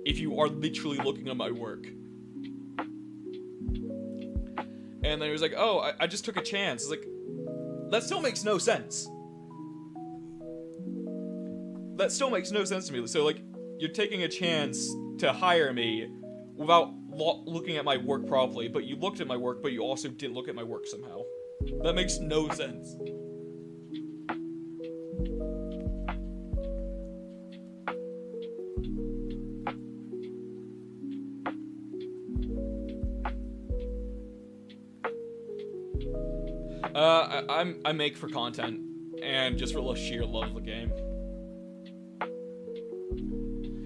if you are literally looking at my work? And then he was like, oh, I just took a chance. It's like, that still makes no sense. That still makes no sense to me. So, like, you're taking a chance to hire me without looking at my work properly, but you looked at my work, but you also didn't look at my work somehow. That makes no sense. I make for content and just for the sheer love of the game.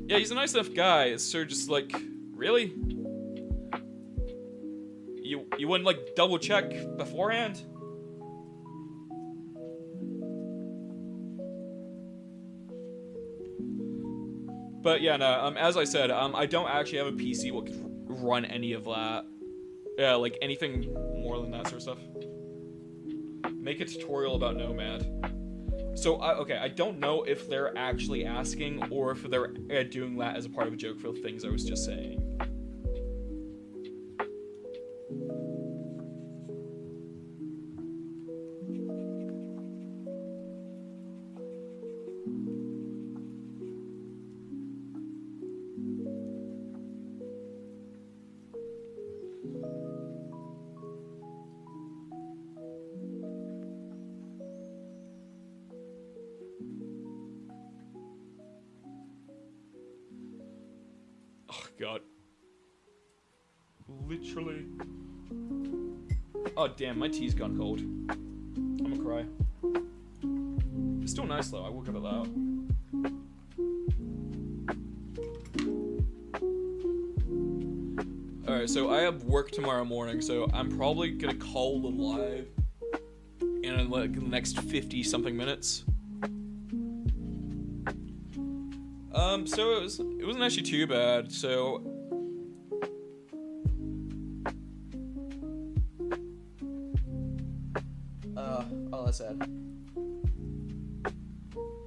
Yeah, he's a nice enough guy. It's sort of just like, really? You wouldn't like double check beforehand? But yeah, no. As I said, I don't actually have a PC that could run any of that. Yeah, like anything more than that sort of stuff. Make a tutorial about Nomad. So, okay, I don't know if they're actually asking or if they're doing that as a part of a joke for the things I was just saying. God. Literally. Oh, damn, my tea's gone cold. I'm gonna cry. It's still nice, though. I will give it that. Alright, so I have work tomorrow morning, so I'm probably gonna call the live in like the next 50-something minutes. So it wasn't actually too bad, so... oh, that's sad.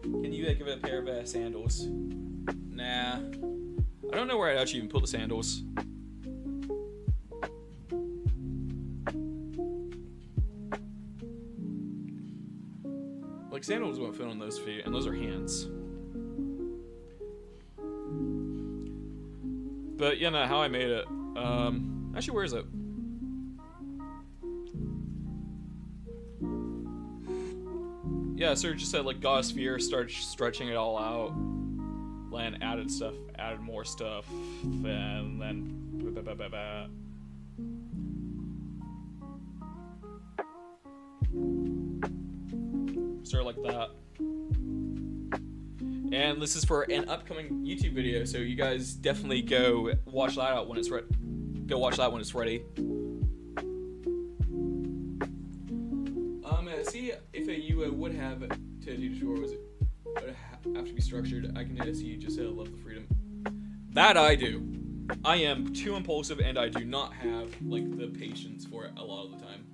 Can you give it a pair of sandals? Nah. I don't know where I'd actually even put the sandals. Like, sandals won't fit on those feet, and those are hands. But, yeah, no, how I made it. Actually, where is it? Yeah, so just said, like, got a sphere, started stretching it all out. Then added stuff, added more stuff, and then... Sort of like that. And this is for an upcoming YouTube video, so you guys definitely go watch that out when it's ready. Go watch that when it's ready. See if you would have to do the chores, would have to be structured. I can see you just love the freedom. That I do. I am too impulsive, and I do not have like the patience for it a lot of the time.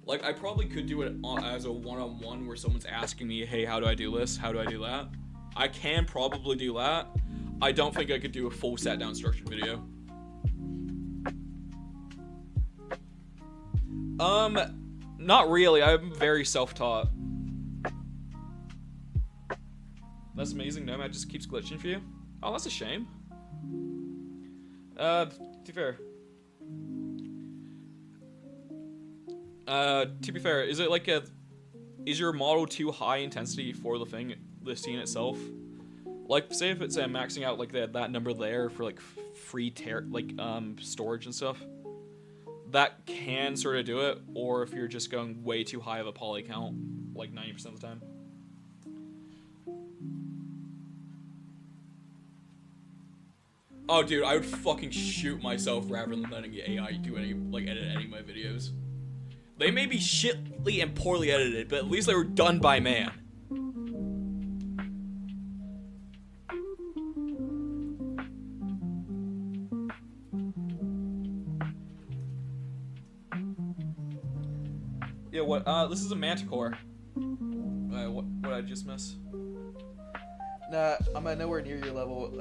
Like, I probably could do it as a one-on-one where someone's asking me, hey, how do I do this? How do I do that? I can probably do that. I don't think I could do a full sat-down structured video. Not really. I'm very self-taught. That's amazing. Nomad just keeps glitching for you. Oh, that's a shame. To be fair. Is it like is your model too high intensity for the scene itself? Like, say if it's maxing out like that number there for like free storage and stuff, that can sort of do it. Or if you're just going way too high of a poly count, like 90% of the time. Oh, dude, I would fucking shoot myself rather than letting the AI do edit any of my videos. They may be shitly and poorly edited, but at least they were done by man. Yeah, what? This is a manticore. What I just miss? Nah, I'm at nowhere near your level.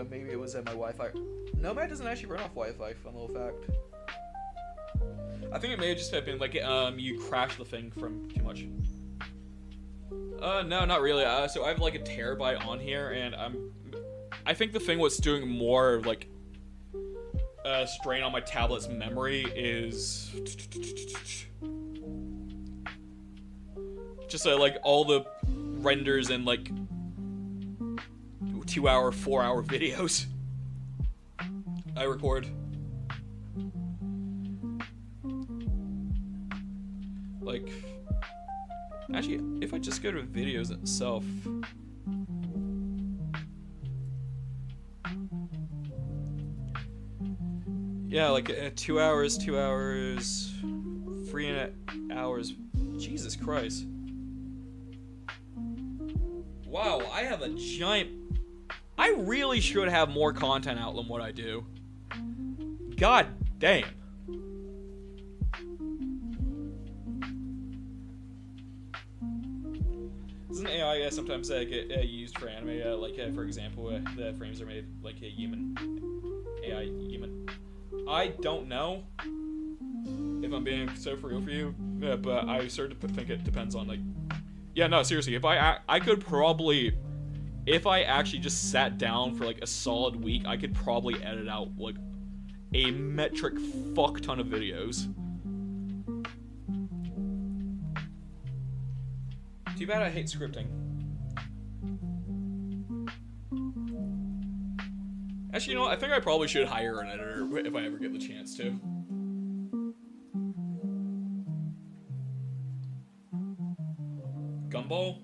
Maybe it was at my Wi-Fi. Nomad doesn't actually run off Wi-Fi. Fun little fact. I think it may have just been like you crashed the thing from too much. No, not really. So I have like a terabyte on here, and I think the thing what's doing more like strain on my tablet's memory is just like all the renders and like 2-hour, 4-hour videos I record. Like, actually, if I just go to videos itself, yeah, like 2 hours, 3 hours. Jesus Christ. Wow, I have a giant. I really should have more content out than what I do. God damn. Doesn't AI sometimes get used for anime? For example, the frames are made like a human. AI human. I don't know if I'm being so for real for you, but I sort of think it depends on like. Yeah, no, seriously. If I could probably, if I actually just sat down for like a solid week, I could probably edit out like a metric fuck ton of videos. Too bad I hate scripting. Actually, you know what? I think I probably should hire an editor if I ever get the chance to. Gumball?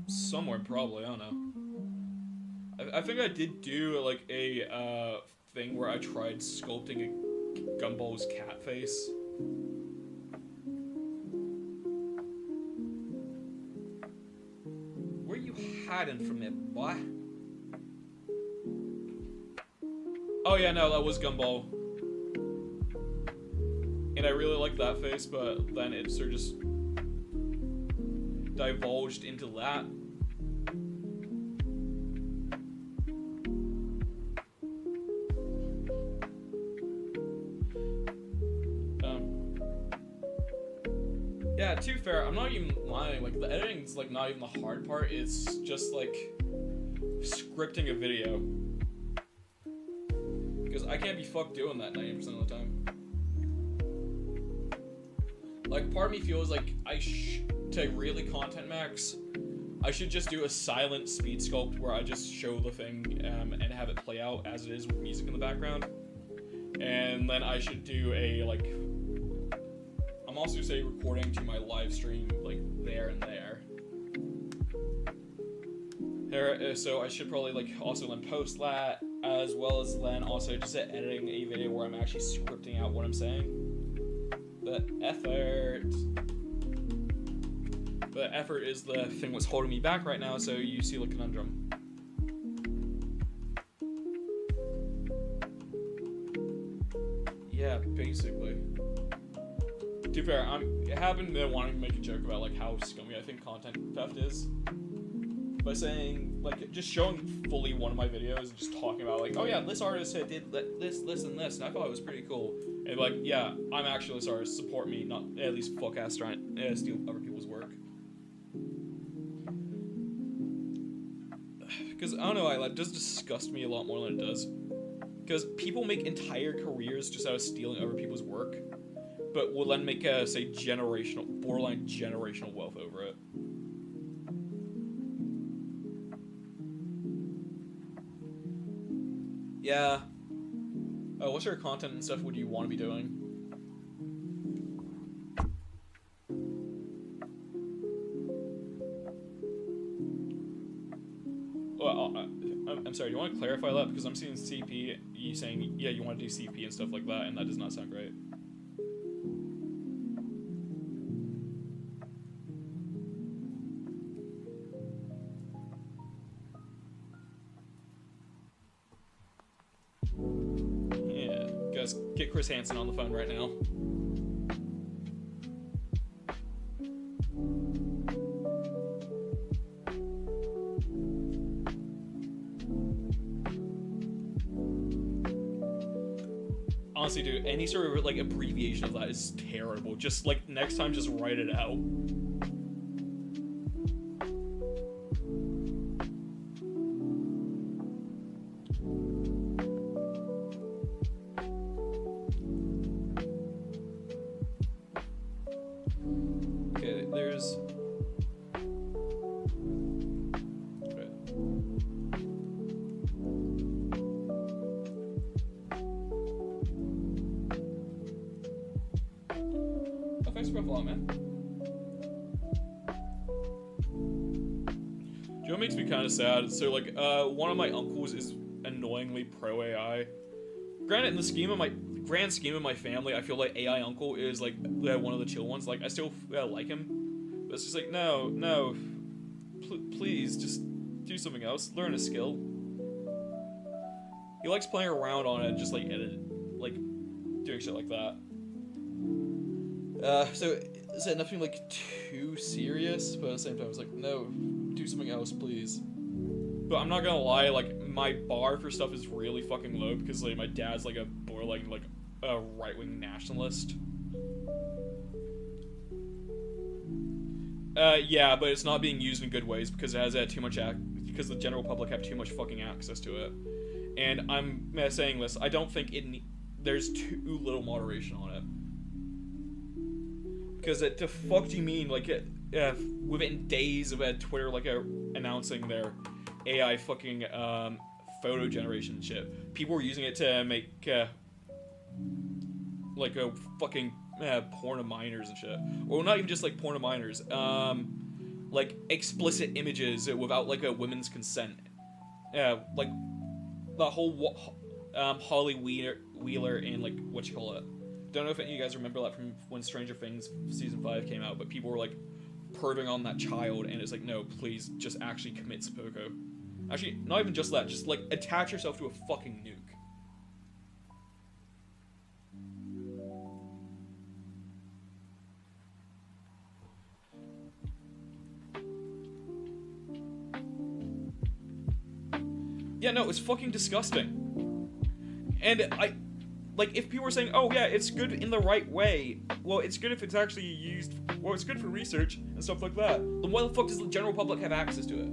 Somewhere, probably. I don't know. I think I did do like a thing where I tried sculpting a Gumball's cat face. Where you hiding from it, boy? Oh yeah, no, that was Gumball. And I really liked that face, but then it sort of just divulged into that. Yeah, to be fair, I'm not even lying. Like, the editing's like not even the hard part. It's just like scripting a video. Because I can't be fucked doing that 90% of the time. Like, part of me feels like to really content max, I should just do a silent speed sculpt where I just show the thing and have it play out as it is with music in the background. And then I should do a, like, I'm also, say, recording to my live stream, like, there and there. So I should probably like also learn post that, as well as then also just editing a video where I'm actually scripting out what I'm saying. But effort is the thing that's holding me back right now, so you see the conundrum. Yeah, basically. To be fair, I haven't been wanting to make a joke about like how scummy I think content theft is. By saying, like, just showing fully one of my videos and just talking about, like, oh yeah, this artist did this, and this, and I thought it was pretty cool. And, like, yeah, I'm actually this artist, support me, not at least fuck ass trying to steal other people's work. Because, I don't know, it does disgust me a lot more than it does. Because people make entire careers just out of stealing other people's work, but will then make, say, borderline generational wealth over it. Yeah. What sort of content and stuff would you want to be doing? Well, I'm sorry, do you want to clarify that? Because I'm seeing CP, you saying, yeah, you want to do CP and stuff like that, and that does not sound great. Get Chris Hansen on the phone right now. Honestly, dude, any sort of like abbreviation of that is terrible. Just like next time, just write it out. Sad. So like one of my uncles is annoyingly pro AI. Granted, in the grand scheme of my family, I feel like AI uncle is like one of the chill ones. Like I still like him, but it's just like no, please just do something else. Learn a skill. He likes playing around on it, and just like doing shit like that. So is it nothing like too serious? But at the same time, it's like no, do something else, please. But I'm not gonna lie, like, my bar for stuff is really fucking low because, like, my dad's, like, a borderline, like, a right-wing nationalist. Yeah, but it's not being used in good ways because it has too much because the general public have too much fucking access to it. And I'm saying this, I don't think there's too little moderation on it. Because the fuck do you mean, like, within days of Twitter, like, announcing their AI fucking photo generation shit. People were using it to make like a fucking porn of minors and shit. Or not even just like porn of minors. Like explicit images without like a women's consent. Like the whole Holly Wheeler and like what you call it. Don't know if any of you guys remember that from when Stranger Things season 5 came out, but people were like perving on that child, and it's like, no, please, just actually commit seppuku. Actually, not even just that, just, like, attach yourself to a fucking nuke. Yeah, no, it's fucking disgusting. And like, if people were saying, oh yeah, it's good in the right way, well, it's good if it's actually used, well, it's good for research and stuff like that, then why the fuck does the general public have access to it?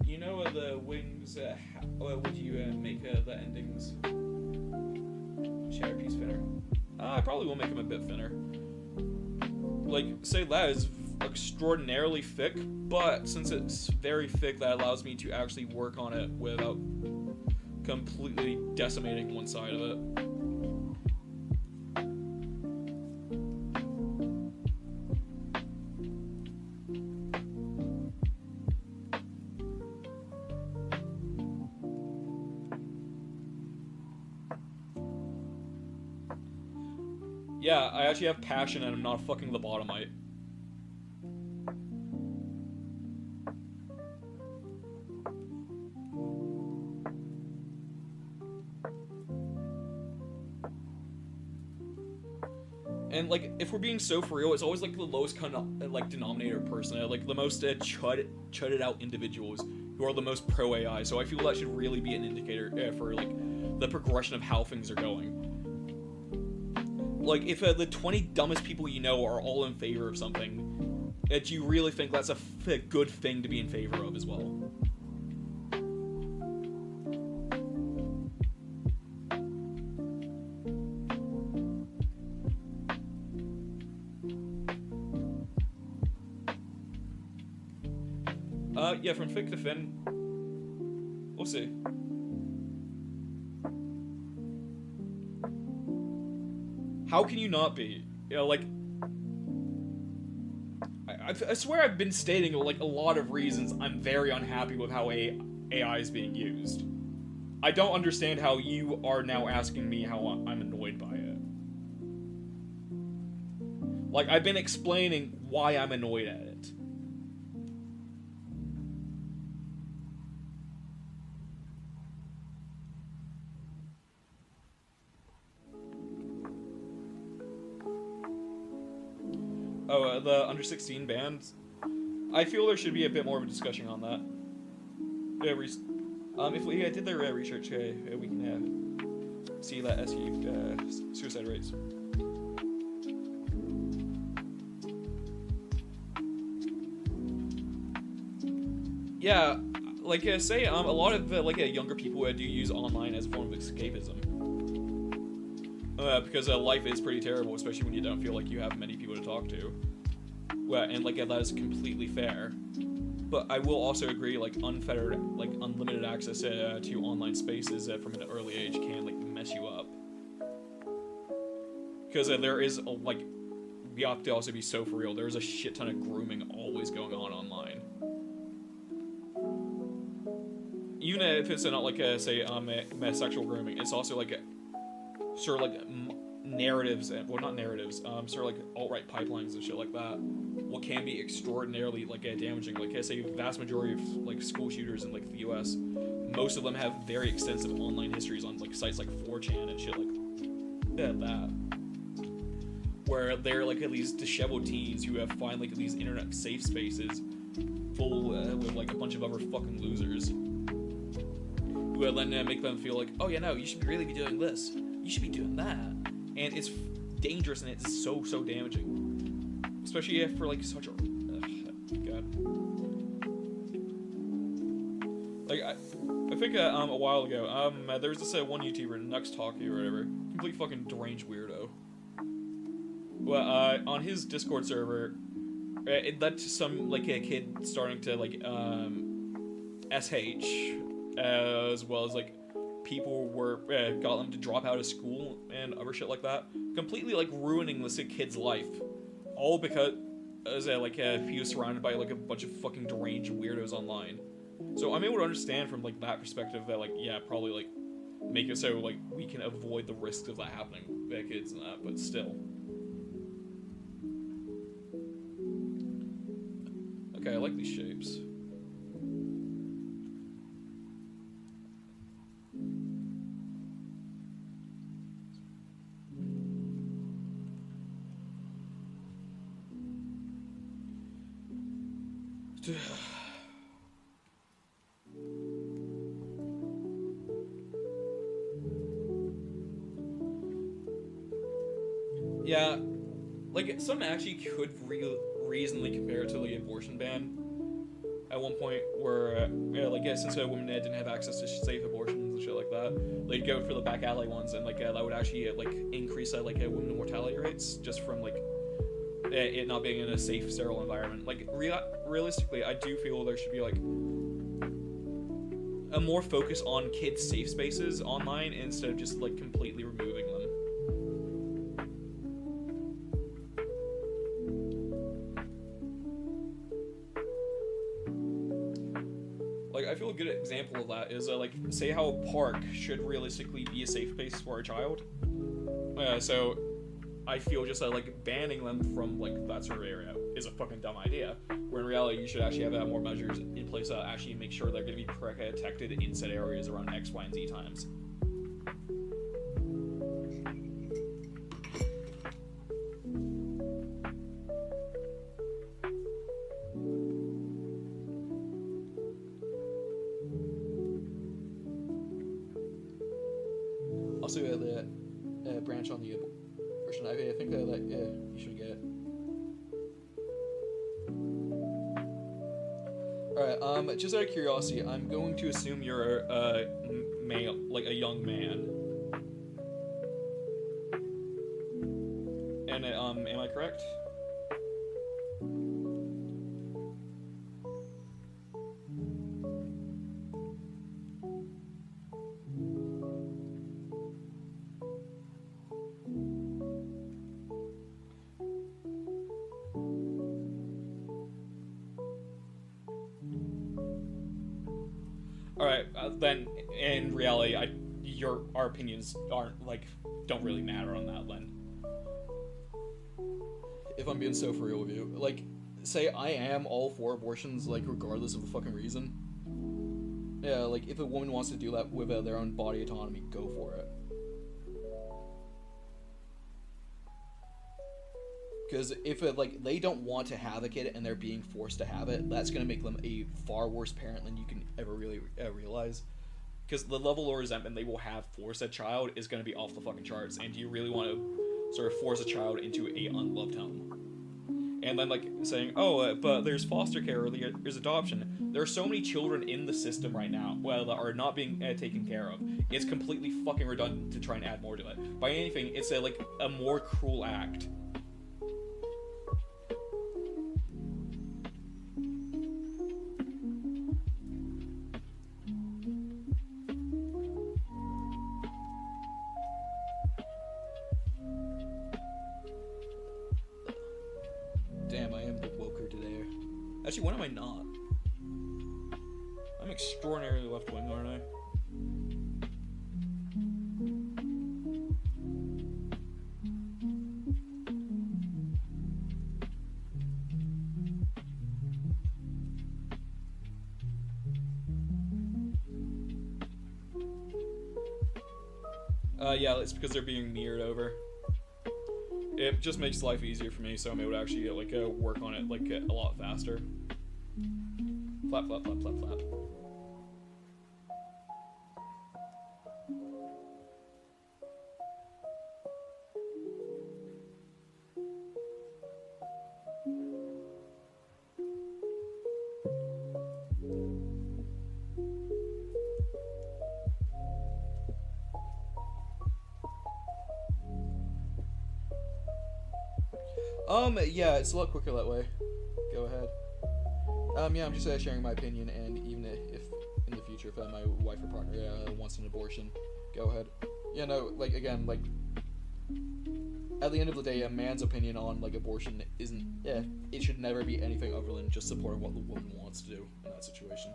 You know the wings, how would you make the endings chair piece thinner? I probably will make them a bit thinner. Like, say that is extraordinarily thick, but since it's very thick, that allows me to actually work on it without completely decimating one side of it. Yeah, I actually have passion and I'm not a fucking lobotomite. And, like, if we're being so for real, it's always, like, the lowest kind of, like, denominator person. Like, the most chudded out individuals who are the most pro-AI. So I feel that should really be an indicator for, like, the progression of how things are going. Like, if the 20 dumbest people you know are all in favor of something, do you really think that's a good thing to be in favor of as well? Yeah, from thick to thin. We'll see. How can you not be? You know, like... I swear I've been stating, like, a lot of reasons I'm very unhappy with how AI is being used. I don't understand how you are now asking me how I'm annoyed by it. Like, I've been explaining why I'm annoyed at it. Oh, the under 16 bans. I feel there should be a bit more of a discussion on that. If we did the research, we can see that SU suicide rates. Yeah, like say a lot of younger people do use online as a form of escapism. Because life is pretty terrible, especially when you don't feel like you have many people to talk to. Well, and like that is completely fair. But I will also agree, like unfettered, like unlimited access to online spaces from an early age can like mess you up. Because there is like, we have to also be so for real. There's a shit ton of grooming always going on online. Even if it's not like say sexual grooming, it's also like sort of like narratives, well not narratives, sort of like alt-right pipelines and shit like that. What can be extraordinarily like damaging. Like I say, the vast majority of like school shooters in like the U.S., most of them have very extensive online histories on like sites like 4chan and shit like that, where they're like these disheveled teens who have found like these internet safe spaces full with like a bunch of other fucking losers, who then make them feel like, oh yeah, no, you should really be doing this, you should be doing that, and it's dangerous and it's so damaging, especially for like such a god. Like I think a while ago there was this one YouTuber, Nux Talkie or whatever, complete fucking deranged weirdo. Well, on his Discord server, it led to some like a kid starting to like SH, as well as like people were got them to drop out of school and other shit like that, completely like ruining this kid's life, all because like he was surrounded by like a bunch of fucking deranged weirdos online. So I'm able to understand from like that perspective that like yeah, probably like make it so like we can avoid the risks of that happening with kids and that, but still. Okay, I like these shapes. Yeah, like some actually could reasonably compare it to the abortion ban at one point, where like since women didn't have access to safe abortions and shit like that, they'd go for the back alley ones, and like that would actually like increase like women mortality rates just from like it not being in a safe, sterile environment. Like realistically, I do feel there should be like a more focus on kids' safe spaces online instead of just like completely removing them. Like, I feel a good example of that is, like, say how a park should realistically be a safe place for a child. So, I feel just that like banning them from like that sort of area is a fucking dumb idea. Where in reality, you should actually have more measures in place that actually make sure they're going to be protected in said areas around X, Y, and Z times. Also, the branch on the abortion. I think that you should get. All right. Just out of curiosity, I'm going to assume you're a male, like a young man. And am I correct? Alright, then in reality, our opinions don't really matter on that then. If I'm being so for real with you. Like, say I am all for abortions, like, regardless of the fucking reason. Yeah, like, if a woman wants to do that with their own body autonomy, go for it. Because if they don't want to have a kid and they're being forced to have it, that's going to make them a far worse parent than you can ever really realize. Because the level of resentment they will have for said child is going to be off the fucking charts. And do you really want to sort of force a child into a unloved home? And then saying, oh, but there's foster care or there's adoption. There are so many children in the system right now that are not being taken care of. It's completely fucking redundant to try and add more to it. By anything, it's a more cruel act. Damn, I am the woker today. Actually, when am I not? I'm extraordinarily left-wing, aren't I? Yeah, it's because they're being mirrored over. It just makes life easier for me, so I'm able to actually work on it a lot faster. Flap, flap, flap, flap, flap. Yeah, it's a lot quicker that way. Go ahead. Yeah, I'm just sharing my opinion, and even if in the future, if my wife or partner wants an abortion, go ahead. Yeah, no, again, at the end of the day, a man's opinion on, abortion isn't, it should never be anything other than just supporting what the woman wants to do in that situation.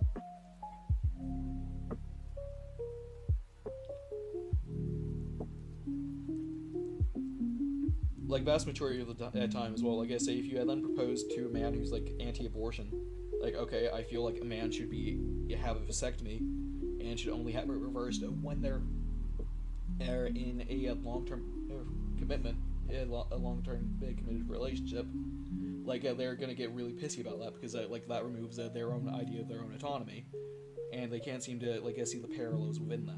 Vast majority of the time as well, say if you had then proposed to a man who's anti-abortion, okay, I feel like a man should have a vasectomy and should only have it reversed when they're in a long-term commitment, a long-term committed relationship. They're gonna get really pissy about that because that removes their own idea of their own autonomy, and they can't seem to see the parallels within that.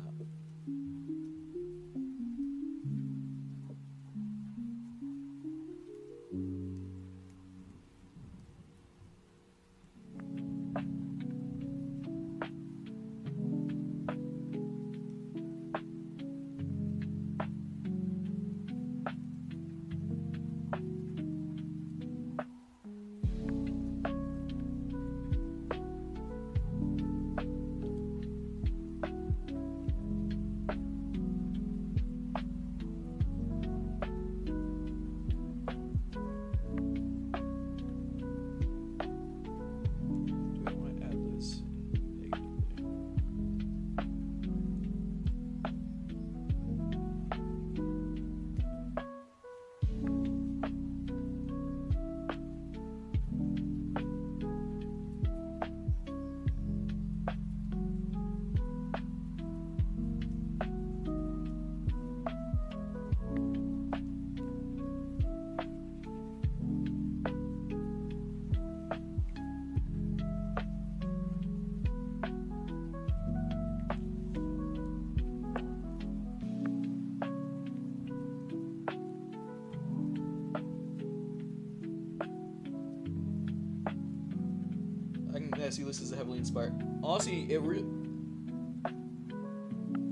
see this is heavily inspired. Honestly,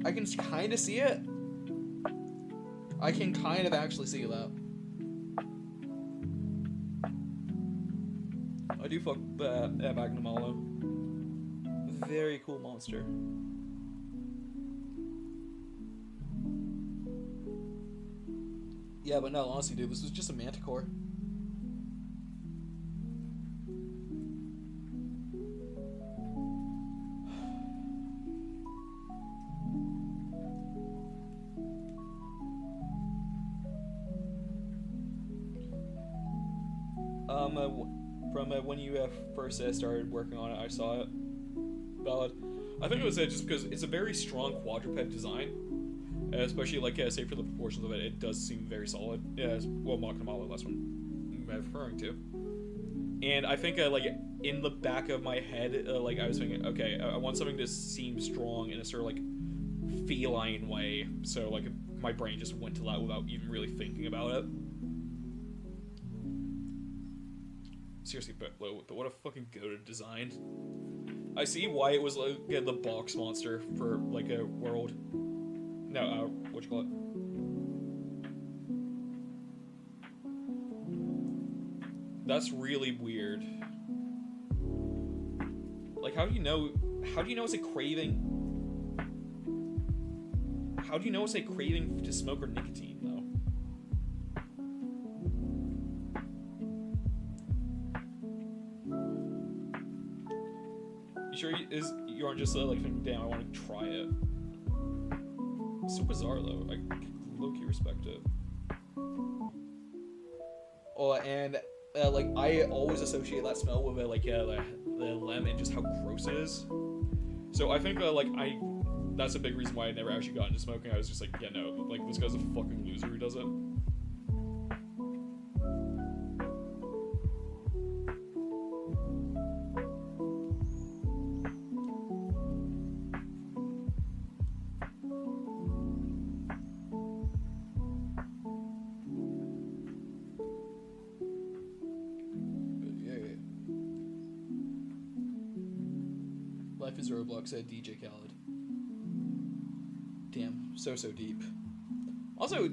I can kind of see it. I can kind of actually see that. I do fuck Magnum Hollow. Very cool monster. Yeah, but no, honestly, dude, this was just a manticore. From when you first started working on it, I saw it. Valid. I think it was just because it's a very strong quadruped design, especially like say for the proportions of it, it does seem very solid. Yeah, well, Makamala, that's what I'm referring to. And I think like in the back of my head, like I was thinking, okay, I want something to seem strong in a sort of like feline way. So like my brain just went to that without even really thinking about it. Seriously, but what a fucking goated design. I see why it was like the box monster for like a world. No, what you call it? That's really weird. Like, how do you know it's a craving? How do you know it's a craving to smoke or nicotine, though? Sure you aren't just like thinking, damn, I want to try it. It's so bizarre though. I low-key respect it. Oh, and like I always associate that smell with like the lemon and just how gross it is. So I think like that's a big reason why I never actually got into smoking. I was just like, yeah, no, like this guy's a fucking loser who does it. Life is Roblox, said DJ Khaled. Damn, so deep. Also,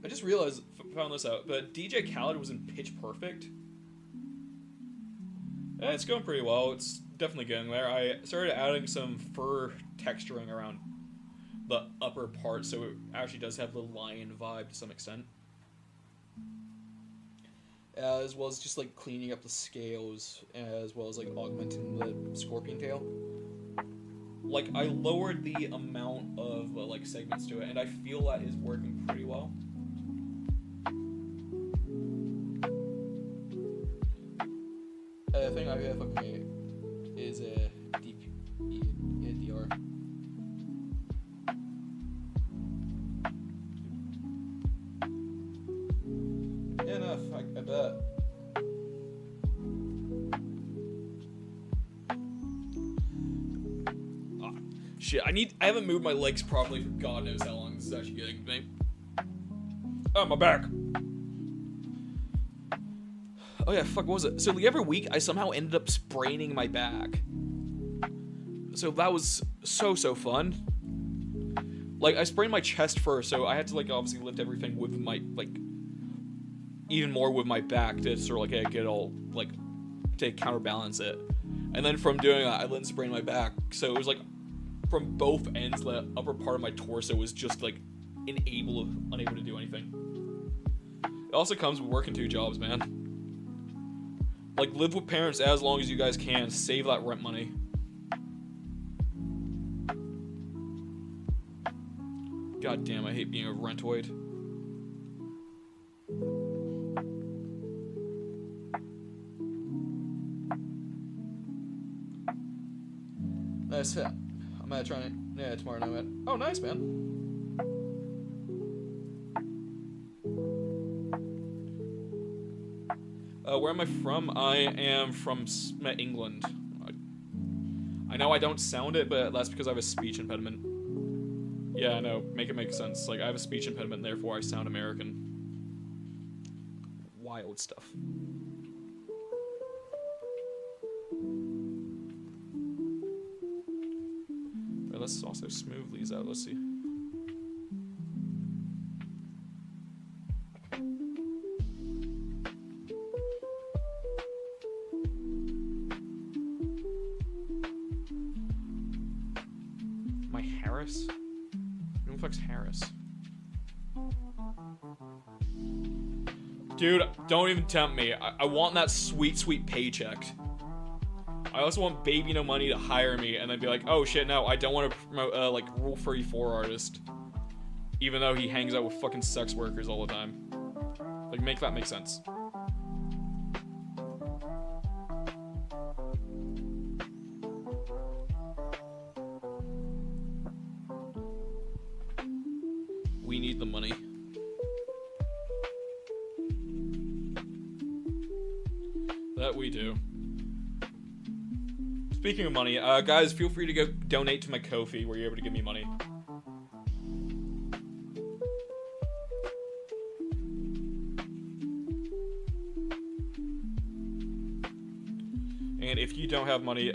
I just realized, found this out, but DJ Khaled was in Pitch Perfect. It's going pretty well. It's definitely getting there. I started adding some fur texturing around the upper part, so it actually does have the lion vibe to some extent. As well as just like cleaning up the scales, as well as like augmenting the scorpion tail. Like I lowered the amount of like segments to it, and I feel that is working pretty well. The thing I fucking hate is a DR. Yeah, enough. I bet. Shit, I haven't moved my legs properly for God knows how long. This is actually getting to me. Oh, my back. Oh yeah, fuck, what was it? So the other week, I somehow ended up spraining my back. So that was so fun. Like, I sprained my chest first, so I had to, like, obviously lift everything with my, like, even more with my back to sort of, like, get it all, like, to counterbalance it. And then from doing that, I then sprained my back. So it was, like, from both ends, the upper part of my torso was just, like, unable to do anything. It also comes with working 2 jobs, man. Like, live with parents as long as you guys can. Save that rent money. God damn, I hate being a rentoid. Nice. I'm gonna try it. Yeah, tomorrow Nomad. Oh, nice, man. Where am I from? I am from England. I know I don't sound it, but that's because I have a speech impediment. Yeah, I know. Make it make sense. Like, I have a speech impediment, therefore I sound American. Wild stuff. let's also smooth these out. Let's see. My Harris? Who the fuck's Harris? Dude, don't even tempt me. I want that sweet, sweet paycheck. I also want Baby No Money to hire me and then be like, oh shit, no, I don't want to promote, like, Rule 34 artist. Even though he hangs out with fucking sex workers all the time. Like, make that make sense. We need the money. That we do. Speaking of money, guys, feel free to go donate to my Ko-fi where you're able to give me money. And if you don't have money,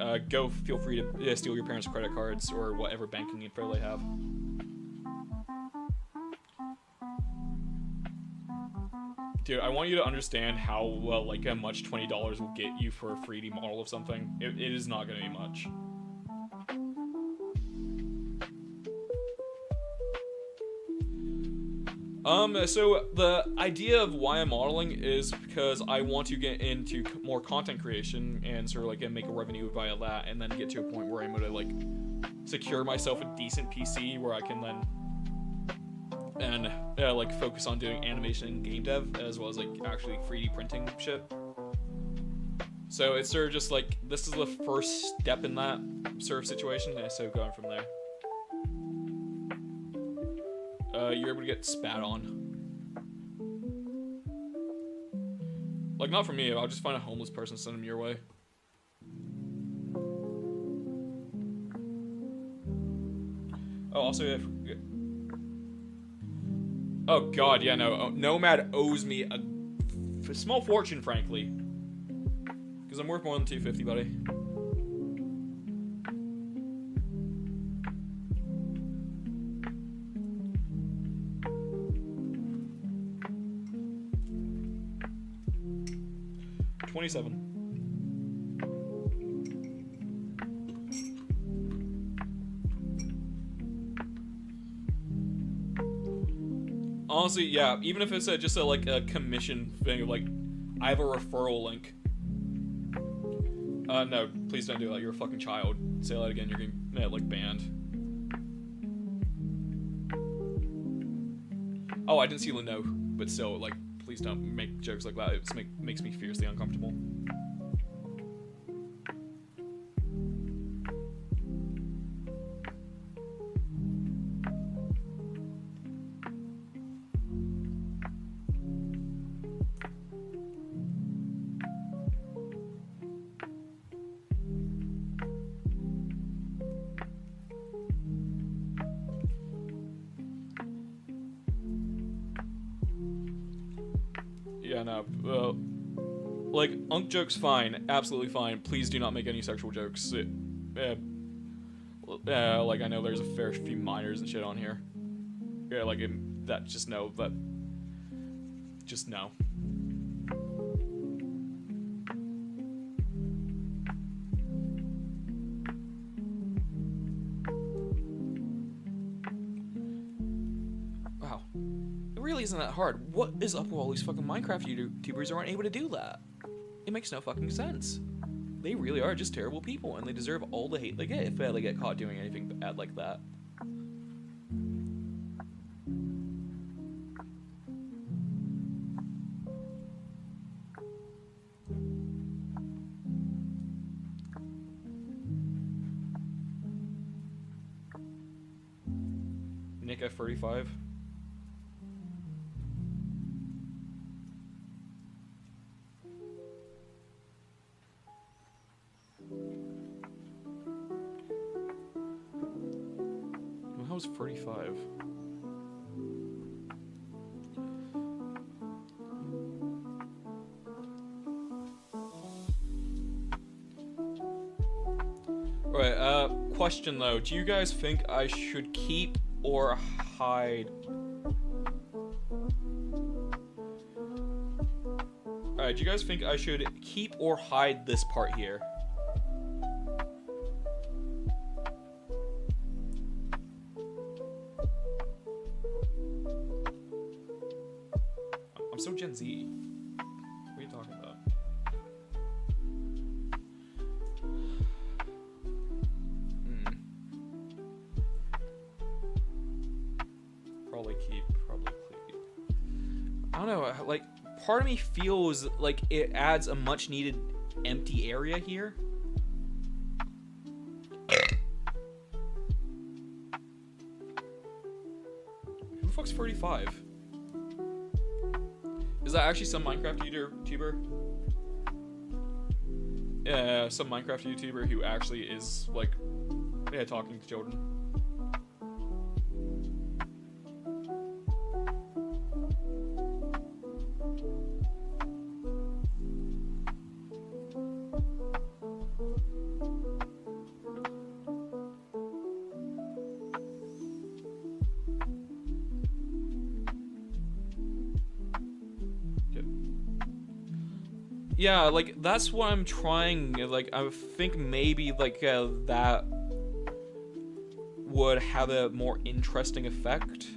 feel free to steal your parents' credit cards or whatever banking info they have. Dude, I want you to understand how much $20 will get you for a 3D model of something. It is not going to be much. So the idea of why I'm modeling is because I want to get into more content creation and sort of like make a revenue via that, and then get to a point where I'm gonna like secure myself a decent PC where I can then like focus on doing animation and game dev as well as like actually 3D printing shit. So it's sort of just like this is the first step in that sort of situation, and so going from there. You're able to get spat on. Like, not for me, I'll just find a homeless person and send them your way. Oh, also, oh god, yeah, no, Nomad owes me a small fortune, frankly. Because I'm worth more than $250, buddy. $27. Honestly, yeah, even if it's just a commission thing of like, I have a referral link. No, please don't do that, you're a fucking child. Say that again, you're getting, like, banned. Oh, I didn't see the no, but still, like, please don't make jokes like that. It makes me fiercely uncomfortable. Yeah, no, like, unk jokes, fine, absolutely fine. Please do not make any sexual jokes. Like, I know there's a fair few minors and shit on here. Yeah, like, just no. Wow. It really isn't that hard. What is up with all these fucking Minecraft YouTubers who aren't able to do that? It makes no fucking sense. They really are just terrible people, and they deserve all the hate they get if they get caught doing anything bad like that. Nick F35. How was 45? Alright, question though. Do you guys think I should keep or hide? Alright, do you guys think I should keep or hide this part here? I'm so Gen Z. What are you talking about? Probably keep. I don't know, like, part of me feels like it adds a much needed empty area here. Who the fuck's 35? Is that actually some Minecraft YouTuber? Yeah, some Minecraft YouTuber who actually is, like, yeah, talking to children. Yeah, like, that's what I'm trying, like, I think maybe, like, that would have a more interesting effect.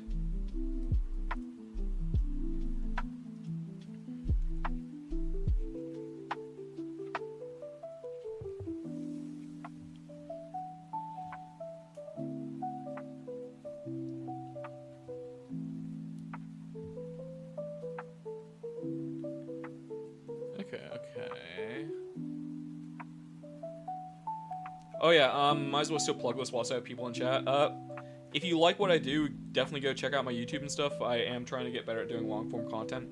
Okay. Oh yeah, might as well still plug this whilst I have people in chat. If you like what I do, definitely go check out my YouTube and stuff. I am trying to get better at doing long form content.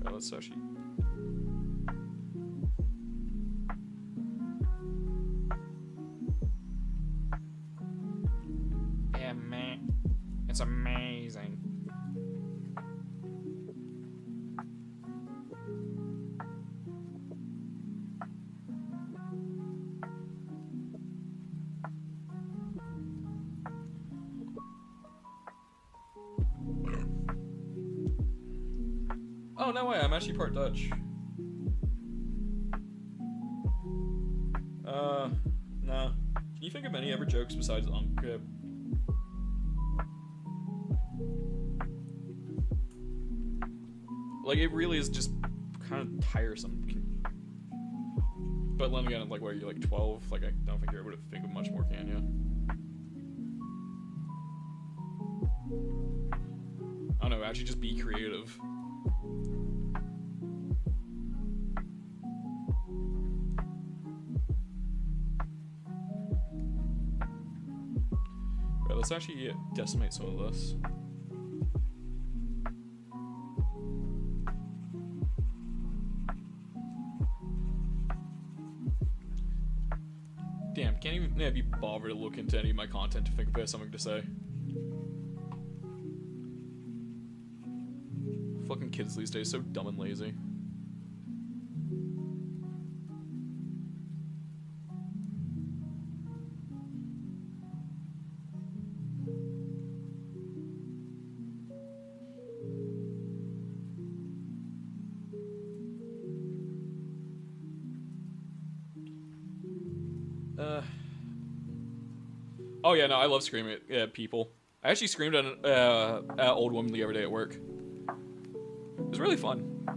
Let's actually. Yeah, man. It's amazing. Oh, no way, I'm actually part Dutch. No. Can you think of any other jokes besides like, it really is just kind of tiresome. But then again, like, what are you, like, 12? Like, I don't think you're able to think of much more, can you? I don't know, actually just be creative. Right, let's actually decimate some of this. Damn, can't even be bothered to look into any of my content to think if I have something to say. Fucking kids these days, so dumb and lazy. Oh yeah, no, I love screaming at people. I actually screamed at an old woman the other day at work. It was really fun.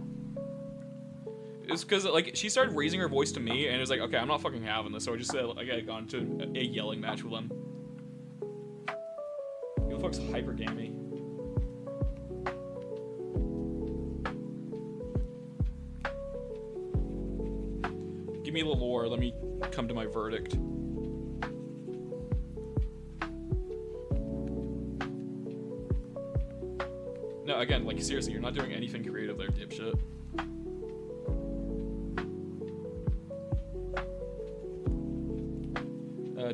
It's because, like, she started raising her voice to me, and it was like, okay, I'm not fucking having this, so I just like, I got into a yelling match with them. Who the fuck's hypergamy? me the lore. Let me come to my verdict. No, again, like, seriously, you're not doing anything creative there, dipshit.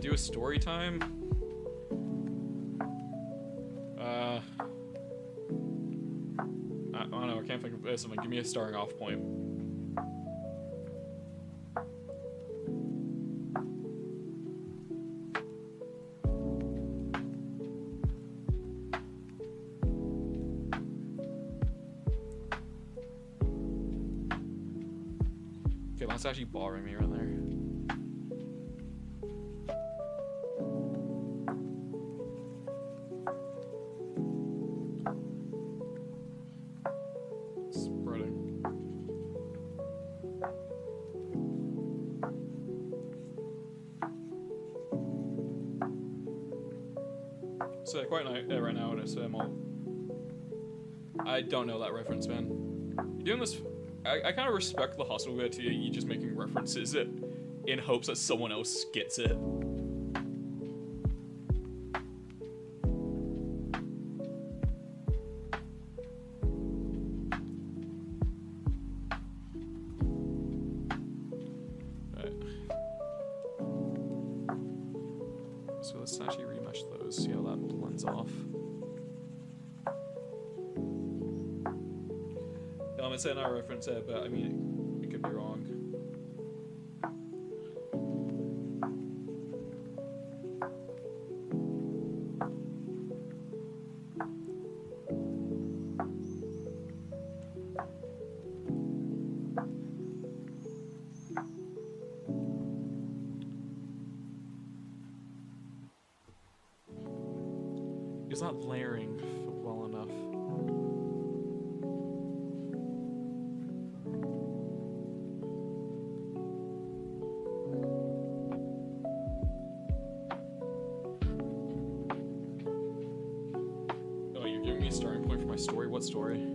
Do a story time. I don't know, I can't think of this. Give me a starting off point. Okay, that's actually bothering me right there. So quite right now, I don't know that reference, man. You're doing this. I kind of respect the hustle bit to you just making references in hopes that someone else gets it. So let's actually remesh those, see how that blends off. It's saying I reference it, but I mean, it could be wrong. It's not layering well enough. Oh, you're giving me a starting point for my story? What story?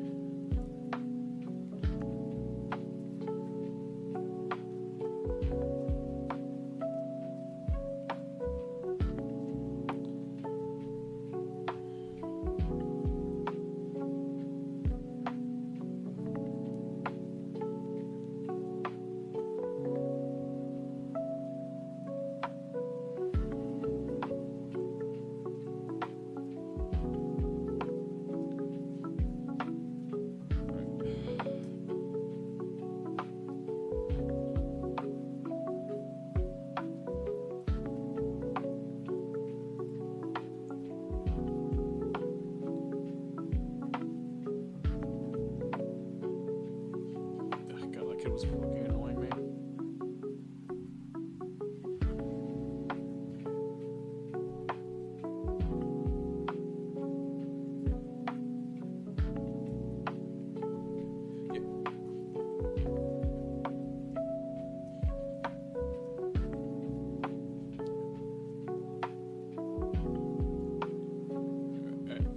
It was fucking annoying me.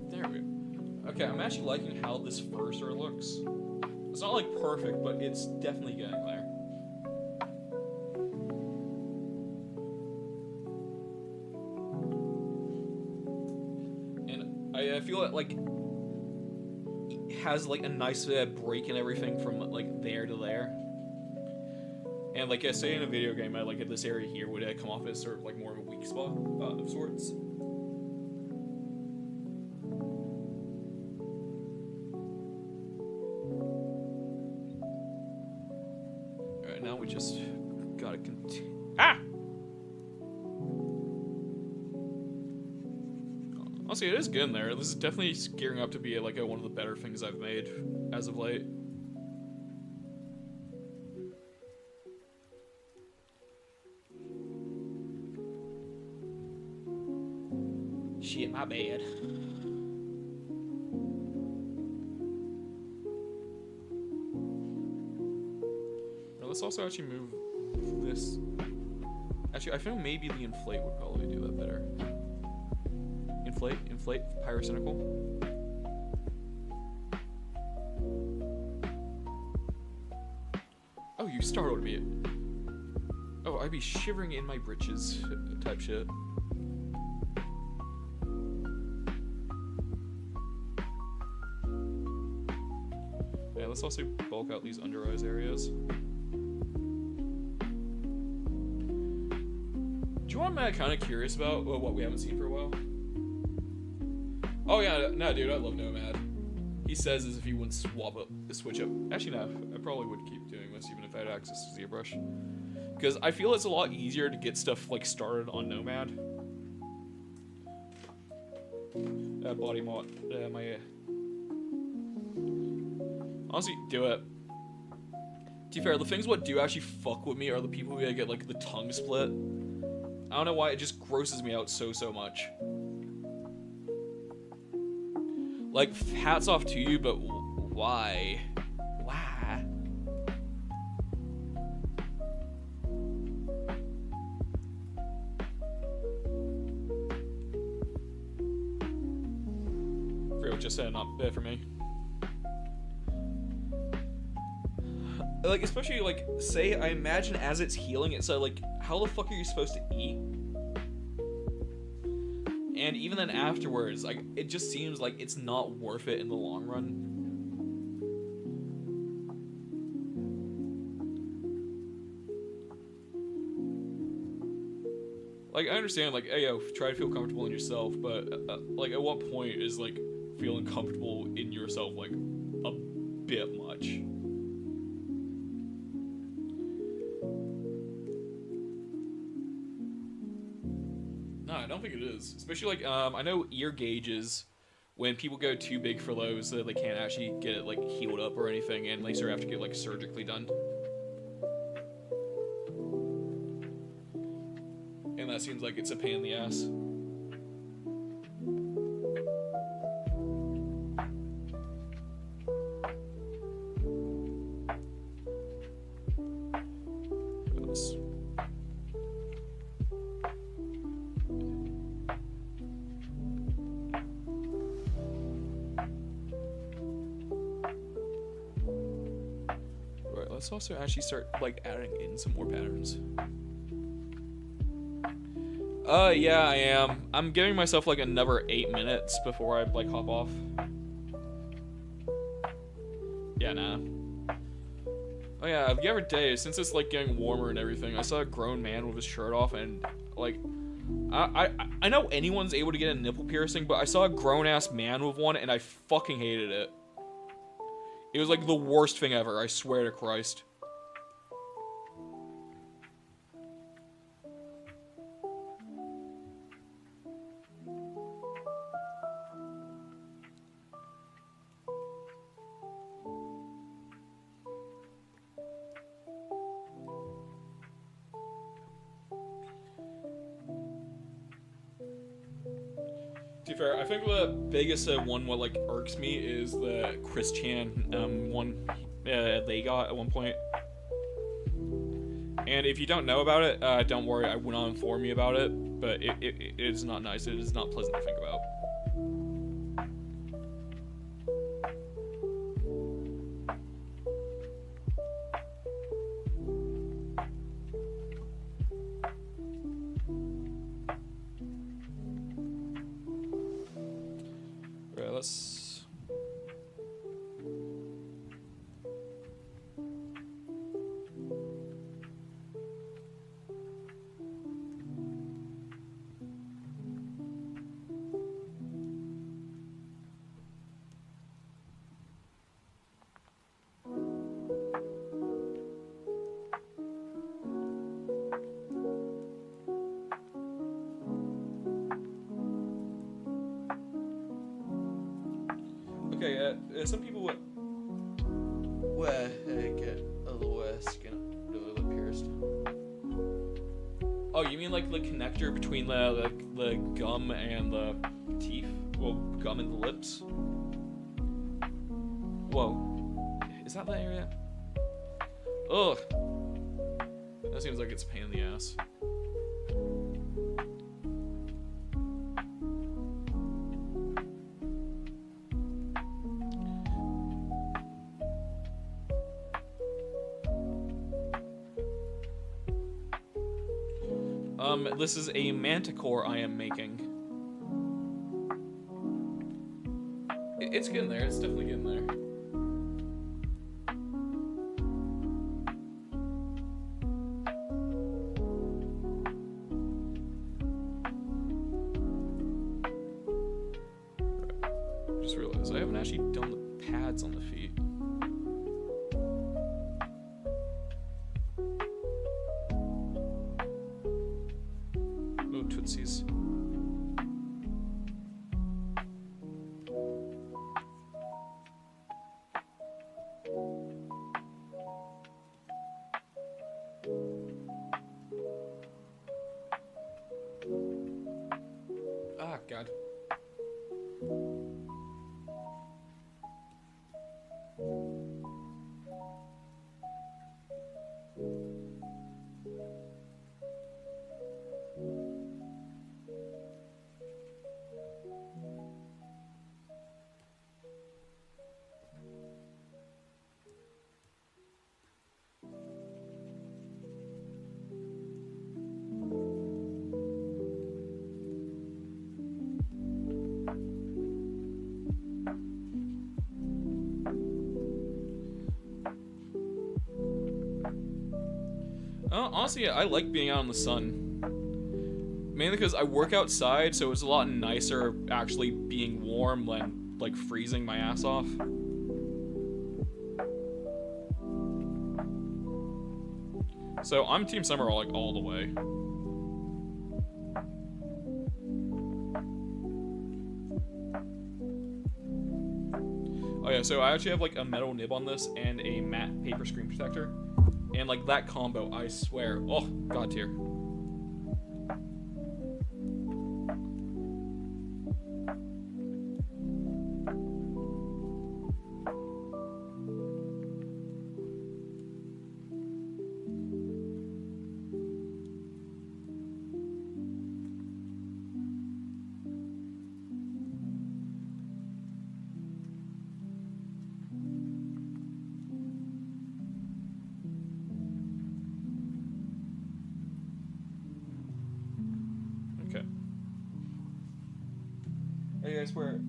There we go. Okay, I'm actually liking how this cursor looks. It's not like perfect, but it's definitely getting there. And I feel like it has like a nice break in everything from like there to there. And like I say in a video game, I like this area here would come off as sort of like more of a weak spot of sorts. Now we just gotta continue. Ah! Honestly, it is good in there. This is definitely gearing up to be like one of the better things I've made as of late. Shit, my bad. Let's also actually move this. Actually, I feel maybe the inflate would probably do that better. Inflate, pyrocynical. Oh, you startled me. Oh, I'd be shivering in my britches type shit. Yeah, let's also bulk out these under eyes areas. Do you know what I'm kind of curious about? Well, what we haven't seen for a while? Oh yeah, no dude, I love Nomad. He says as if he wouldn't switch up. Actually no, I probably would keep doing this even if I had access to ZBrush. Because I feel it's a lot easier to get stuff like started on Nomad. Body mod, honestly, do it. To be fair, the things what do actually fuck with me are the people who get like the tongue split. I don't know why, it just grosses me out so much. Like, hats off to you, but why? Why? Real, just not bad for me. Like, especially, like, say, I imagine as it's healing, it's like, how the fuck are you supposed to eat? And even then afterwards, like, it just seems like it's not worth it in the long run. Like, I understand, like, hey, yo, try to feel comfortable in yourself, but, like, at what point is, like, feeling comfortable in yourself, like, a bit much? No, I don't think it is. Especially, like, I know ear gauges, when people go too big for those, so they can't actually get it, like, healed up or anything, and they sort of have to get, like, surgically done. And that seems like it's a pain in the ass. Right, let's also actually start, like, adding in some more patterns. Yeah, I am. I'm giving myself like another 8 minutes before I like hop off. Yeah, nah. Oh yeah, the other day, since it's like getting warmer and everything, I saw a grown man with his shirt off, and like, I know anyone's able to get a nipple piercing, but I saw a grown ass man with one, and I fucking hated it. It was like the worst thing ever. I swear to Christ. To be fair, I think the biggest one what like irks me is the Chris Chan one they got at one point. And if you don't know about it, don't worry, I will not inform you about it, but it is not nice. It is not pleasant to think about. Right, let's... Okay, some people would get a little skin a little pierced. Oh, you mean like the connector between the gum and the teeth? Well, gum and the lips? Whoa. Is that the area? Ugh. That seems like it's a pain in the ass. This is a manticore I am making. It's getting there. It's definitely getting there. Just realized I haven't actually done the pads on the feet. No tootsies. Ah, God. Honestly, I like being out in the sun. Mainly because I work outside, so it's a lot nicer actually being warm than, like, freezing my ass off. So I'm Team Summer, like, all the way. Oh yeah, so I actually have, like, a metal nib on this and a matte paper screen protector. And, like, that combo, I swear. Oh, God tier. Okay. Hey guys, where?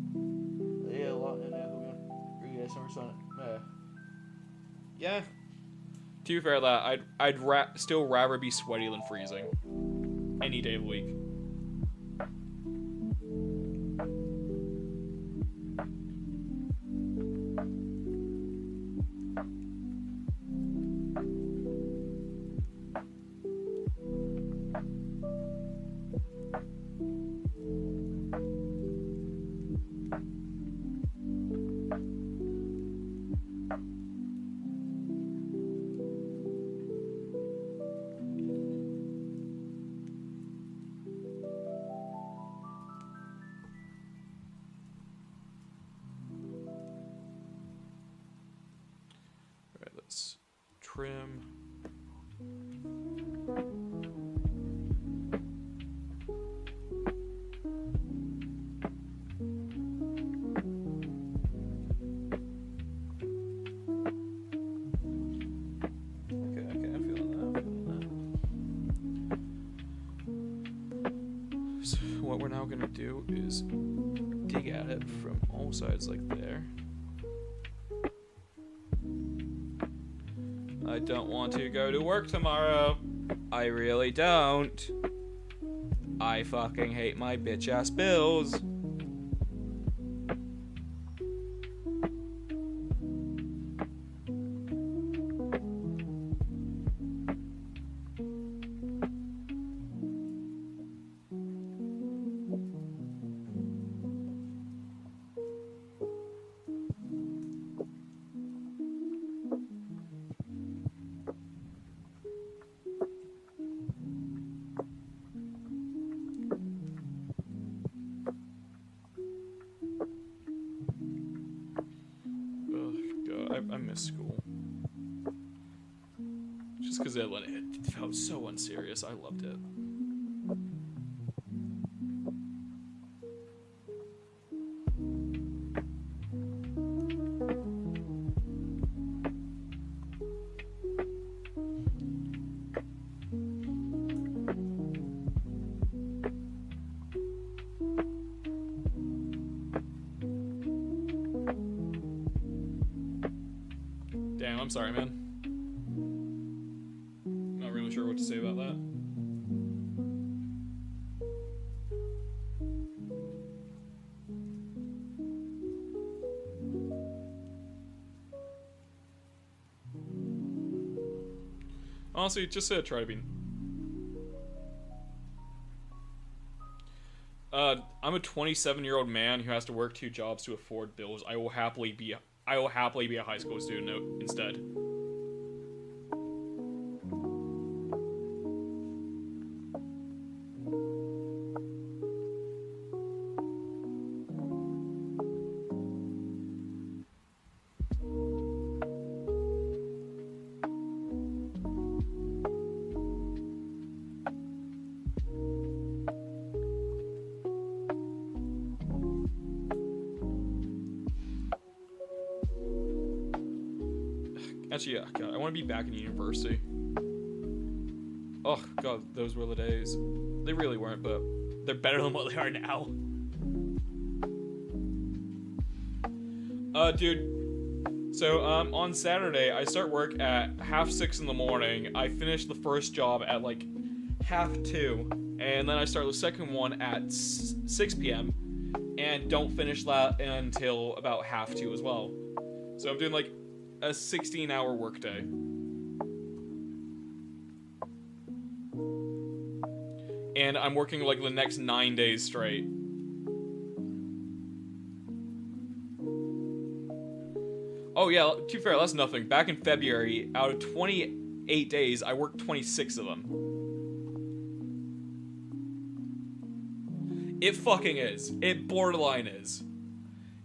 Yeah, a lot in there. Are you guys summer sun? Yeah. To be fair, that I'd still rather be sweaty than freezing. Any day of the week. Alright, let's trim. What we're now gonna do is dig at it from all sides like there. I don't want to go to work tomorrow. I really don't. I fucking hate my bitch ass bills. I miss school. Just because it felt so unserious. I loved it. I'm sorry, man. Not really sure what to say about that. Honestly, just try to be. I'm a 27-year-old man who has to work 2 jobs to afford bills. I will happily be a high school student instead. Actually, yeah, God, I want to be back in university. Oh, God, those were the days. They really weren't, but they're better than what they are now. Dude, so, on Saturday, I start work at 6:30 in the morning. I finish the first job at, like, 2:30, and then I start the second one at 6 p.m., and don't finish that until about 2:30 as well. So I'm doing, like, a 16-hour workday. And I'm working like the next 9 days straight. Oh yeah, to be fair, that's nothing. Back in February, out of 28 days, I worked 26 of them. It fucking is. It borderline is.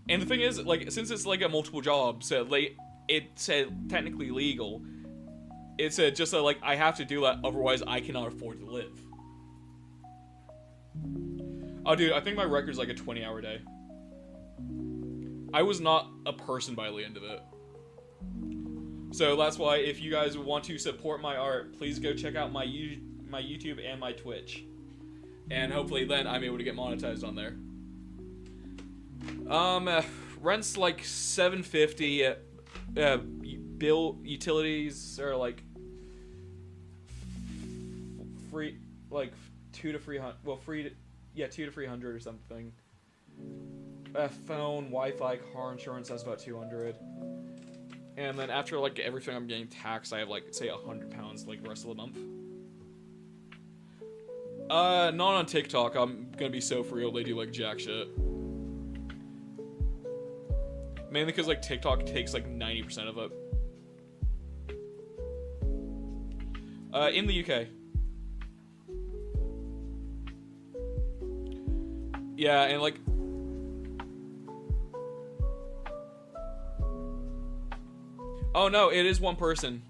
And the thing is, like, since it's like a multiple job, so it's technically legal. It's just like I have to do that, otherwise I cannot afford to live. Oh, dude, I think my record's like a 20-hour day. I was not a person by the end of it. So that's why if you guys want to support my art, please go check out my YouTube and my Twitch. And hopefully then I'm able to get monetized on there. Rent's like $750. Bill utilities are like free, like 200 to 300. Well, free, yeah, 200 to 300 or something. Phone, Wi-Fi, car insurance, that's about 200. And then after like everything I'm getting taxed, I have like say £100 like the rest of the month. Not on TikTok. I'm gonna be so for real. They do like jack shit. Mainly because like TikTok takes like 90% of it. In the UK. Yeah, and like. Oh no, it is one person.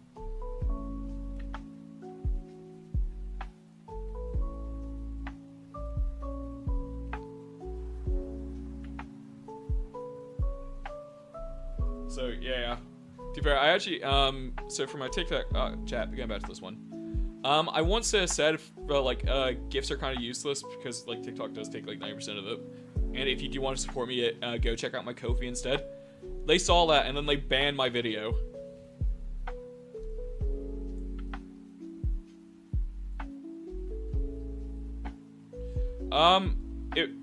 So yeah, to be fair, I actually so for my TikTok chat, getting back to this one, I once said like gifts are kind of useless because like TikTok does take like 90% of it, and if you do want to support me, go check out my Ko-fi instead. They saw that and then they banned my video.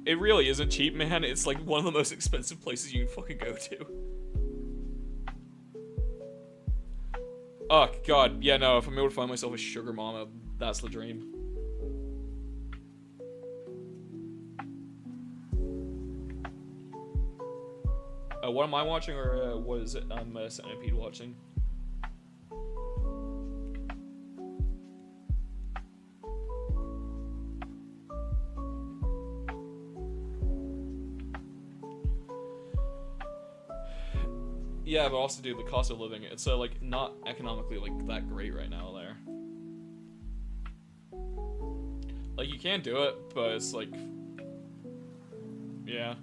It really isn't cheap, man. It's like one of the most expensive places you can fucking go to. Oh, God. Yeah, no, if I'm able to find myself a sugar mama, that's the dream. What am I watching, or what is it I'm Centipede watching? Yeah, but also, dude, the cost of living, it's like not economically like that great right now there. Like you can do it, but it's like, yeah.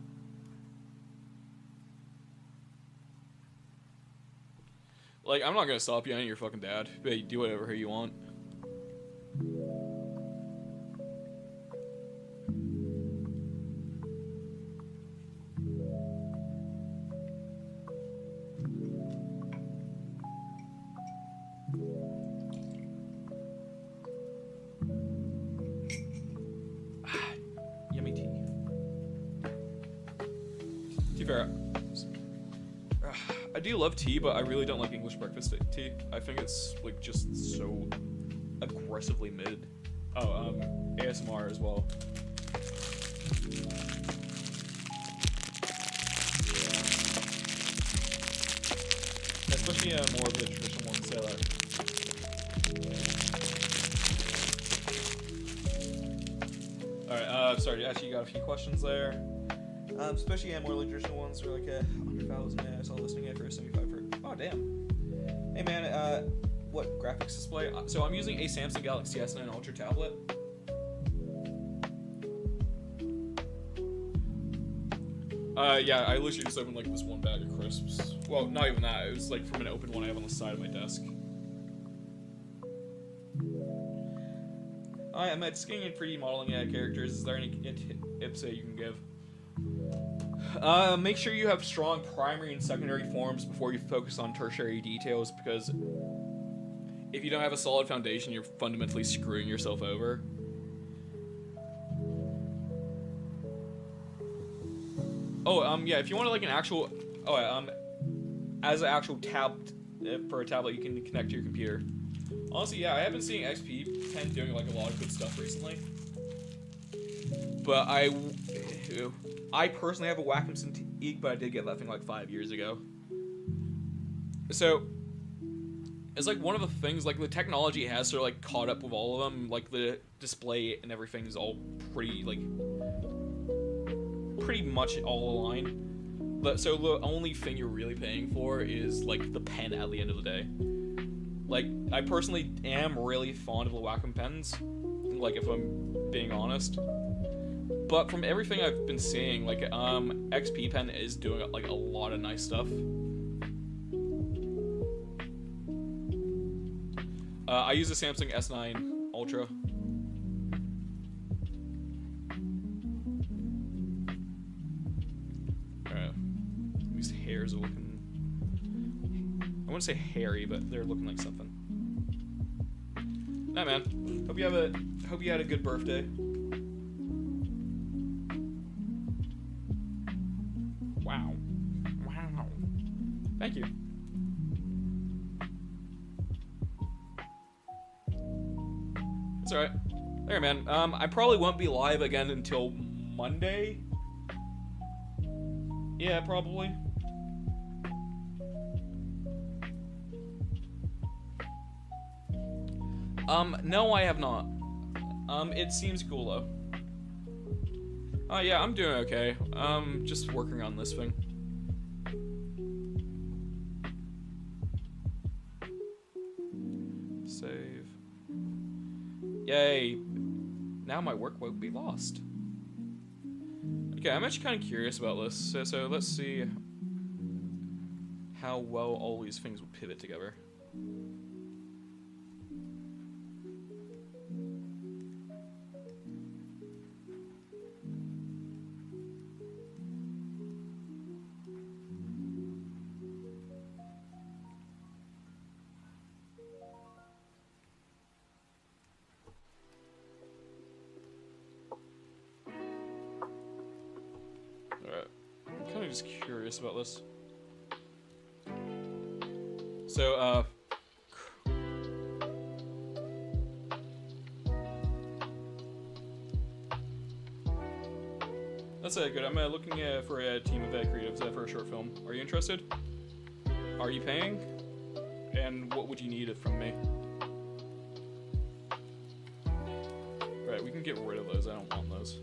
Like I'm not gonna stop you. I ain't your fucking dad. But you do whatever you want. fair, I do love tea, but I really don't like English breakfast tea. I think it's like just so aggressively mid. Oh, ASMR as well. Especially more of the traditional ones that Alright, sorry, actually you got a few questions there. Especially more like traditional ones are like 100,000 minutes. I saw listening for 75 for. Oh damn. Hey man, what graphics display? So I'm using a Samsung Galaxy S9 Ultra tablet. Yeah, I literally just opened like this one bag of crisps. Well, not even that. It was like from an open one I have on the side of my desk. I'm at skinning and 3D modeling characters. Is there any tips that you can give? Make sure you have strong primary and secondary forms before you focus on tertiary details, because if you don't have a solid foundation, you're fundamentally screwing yourself over. Oh, yeah, if you want like an actual, as an actual tab, for a tablet you can connect to your computer. Honestly, yeah, I have been seeing XP Pen doing like a lot of good stuff recently. But I personally have a Wacom Cintiq, but I did get that thing like 5 years ago. So it's like one of the things, like the technology has sort of like caught up with all of them. Like the display and everything is all pretty much all aligned. But so the only thing you're really paying for is like the pen at the end of the day. Like I personally am really fond of the Wacom pens, like if I'm being honest. But from everything I've been seeing, like XP Pen is doing like a lot of nice stuff. I use the Samsung S9 Ultra. These hairs are looking, I wouldn't say hairy, but they're looking like something. Nah, man. Hope you had a good birthday. Wow. Thank you. It's alright. There, man. I probably won't be live again until Monday. Yeah, probably. No, I have not. It seems cool, though. Yeah, I'm doing okay. Just working on this thing. Save. Yay. Now my work won't be lost. Okay, I'm actually kind of curious about this. So let's see how well all these things will pivot together. Just curious about this. So, that's good. I'm looking for a team of creatives for a short film. Are you interested? Are you paying? And what would you need from me? Right, we can get rid of those. I don't want those.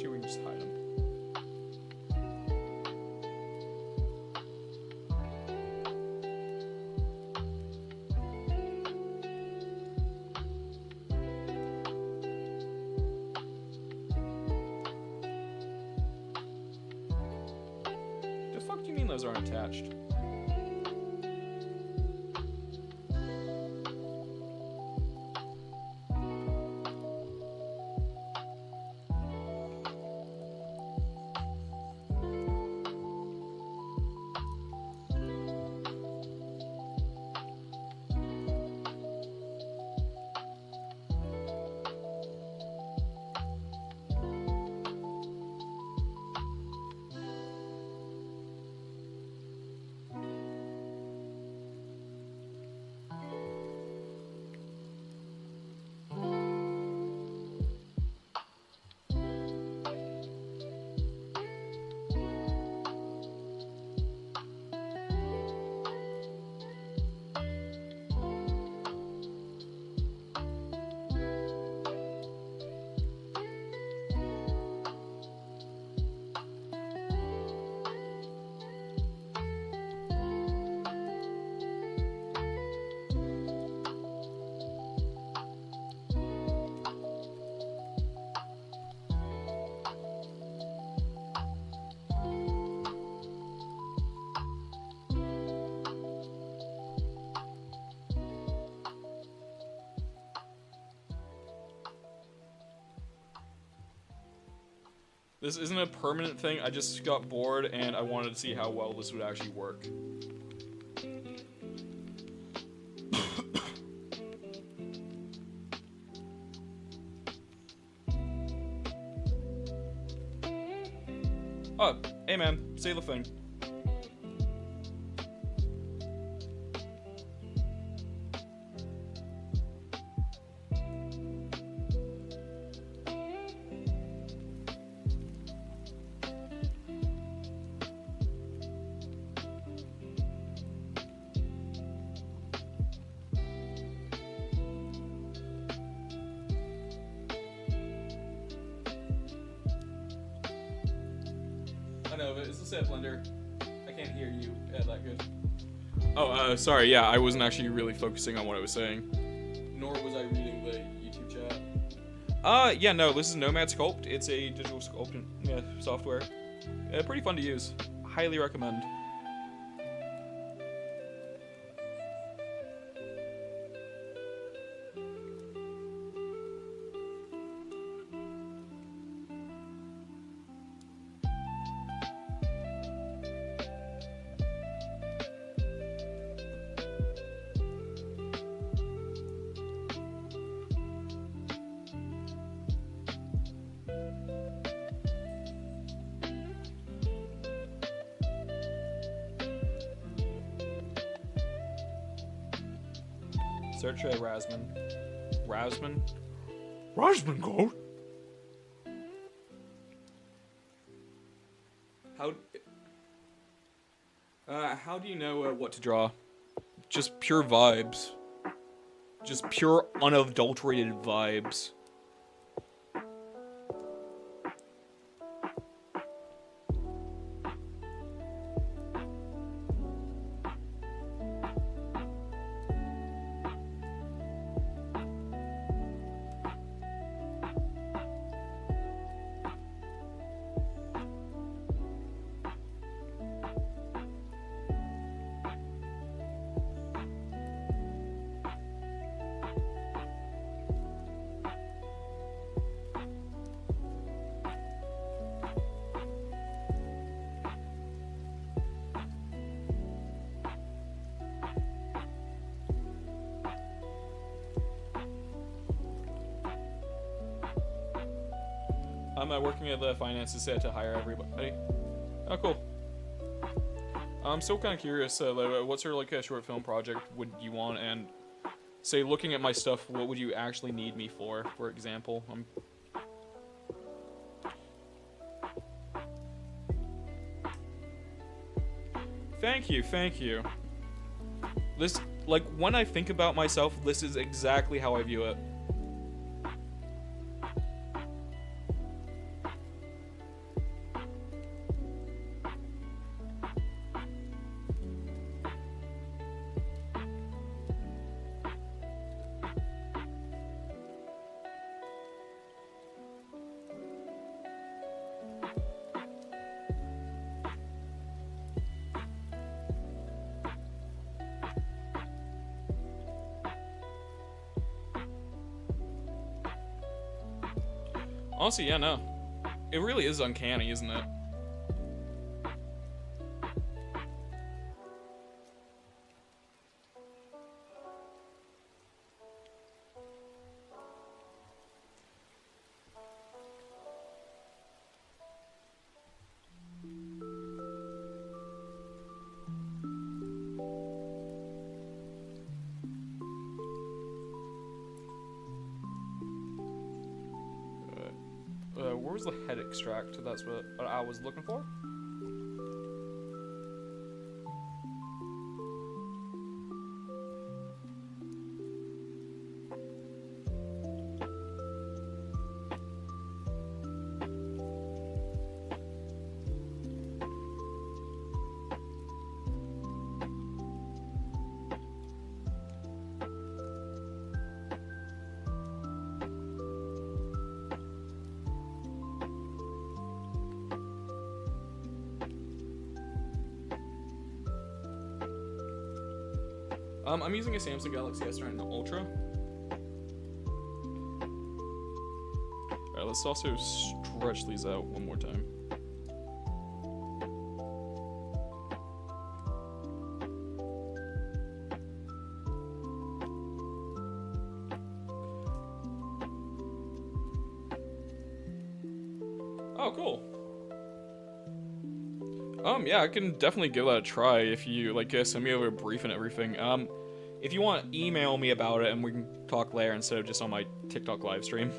We can just hide them. The fuck do you mean those aren't attached? This isn't a permanent thing. I just got bored and I wanted to see how well this would actually work. Oh, hey man, say the thing. I know, but it's a set blender. I can't hear you that good. Oh, sorry, yeah, I wasn't actually really focusing on what I was saying. Nor was I reading the YouTube chat. Yeah, no, this is Nomad Sculpt. It's a digital sculpting software. Pretty fun to use. Highly recommend. Search Rasman. Rasman? Rasman Gold? How do you know what to draw? Just pure vibes. Just pure unadulterated vibes. I'm working at the finances set to hire everybody. Oh, cool. I'm still kind of curious. What sort of like a short film project would you want? And say, looking at my stuff, what would you actually need me for? For example, Thank you, thank you. This, like, when I think about myself, this is exactly how I view it. Honestly, yeah, no. It really is uncanny, isn't it? Where was the head extract? That's what I was looking for. I'm using a Samsung Galaxy S9 Ultra. Alright, let's also stretch these out one more time. Oh, cool. Yeah, I can definitely give that a try if you, like, send me over a brief and everything. If you want, email me about it and we can talk there instead of just on my TikTok live stream.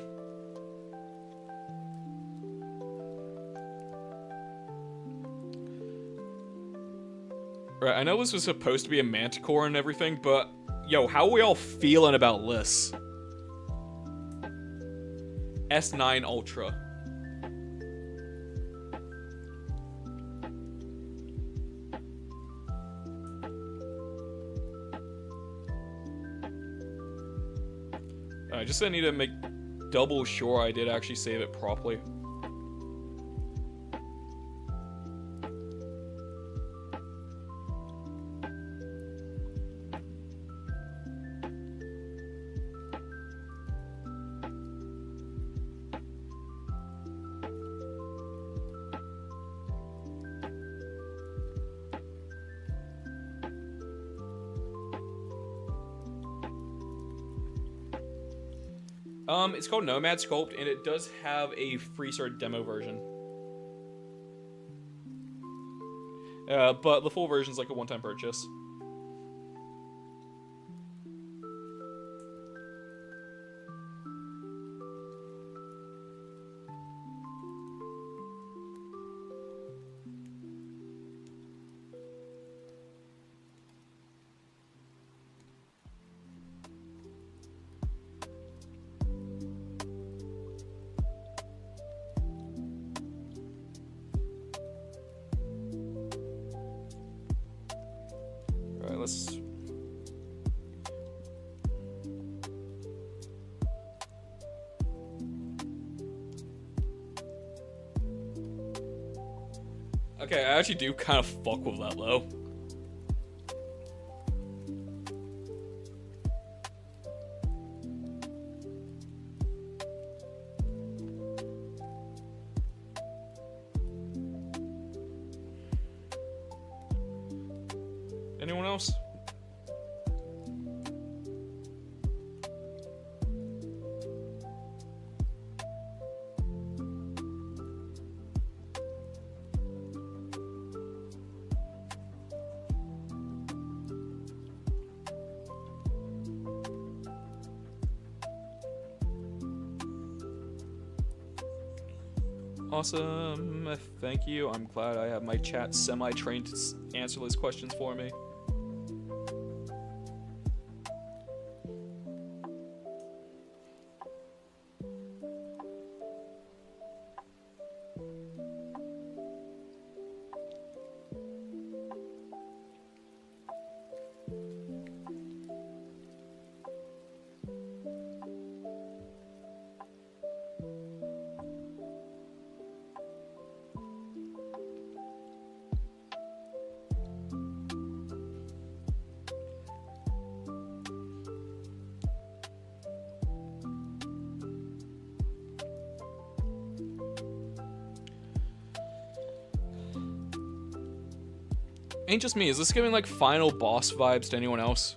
Right, I know this was supposed to be a manticore and everything, but, yo, how are we all feeling about this? S9 Ultra. I just need to make double sure I did actually save it properly. It's called Nomad Sculpt, and it does have a free start demo version. But the full version is like a one-time purchase. Alright, let's... Okay, I actually do kind of fuck with that, though. Anyone else? Awesome, thank you. I'm glad I have my chat semi-trained to answer those questions for me. Ain't just me, is this giving like final boss vibes to anyone else?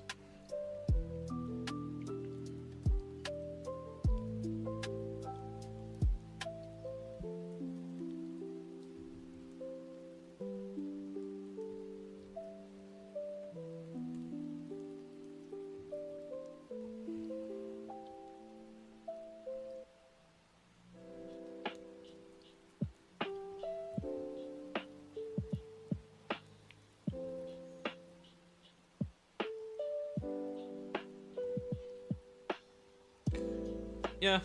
Yeah.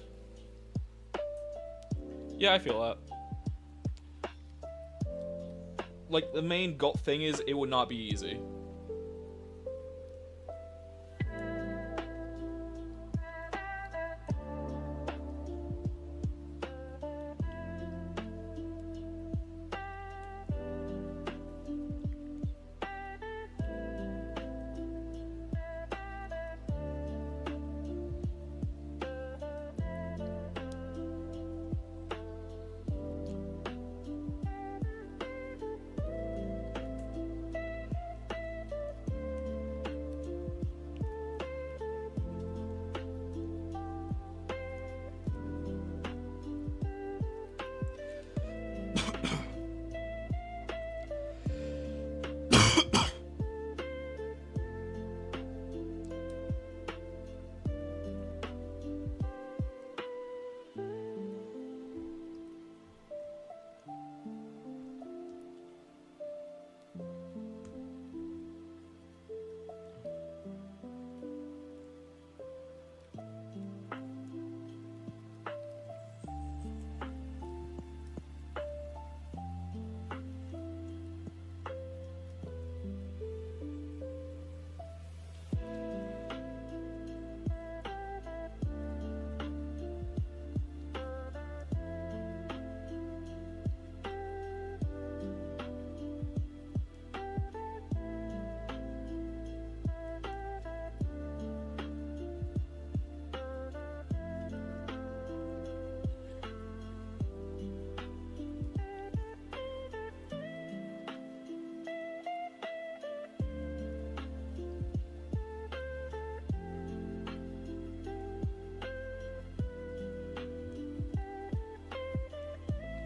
Yeah, I feel that. Like, the main thing is, it would not be easy.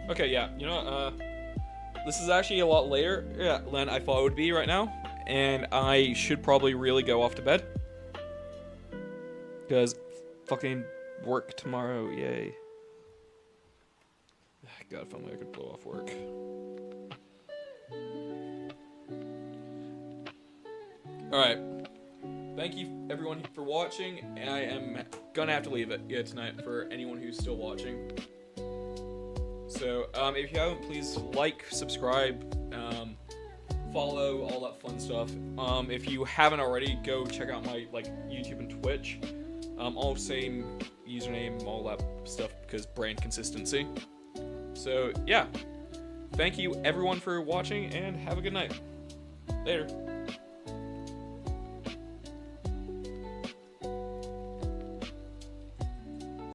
Okay, yeah, you know what, this is actually a lot later than I thought it would be right now, and I should probably really go off to bed. Because fucking work tomorrow, yay. God, if only I could blow off work. Alright. Thank you, everyone, for watching. I am gonna have to leave it tonight for anyone who's still watching. So, if you haven't, please like, subscribe, follow, all that fun stuff. If you haven't already, go check out my YouTube and Twitch. All same username, all that stuff, because brand consistency. So, yeah. Thank you, everyone, for watching, and have a good night. Later.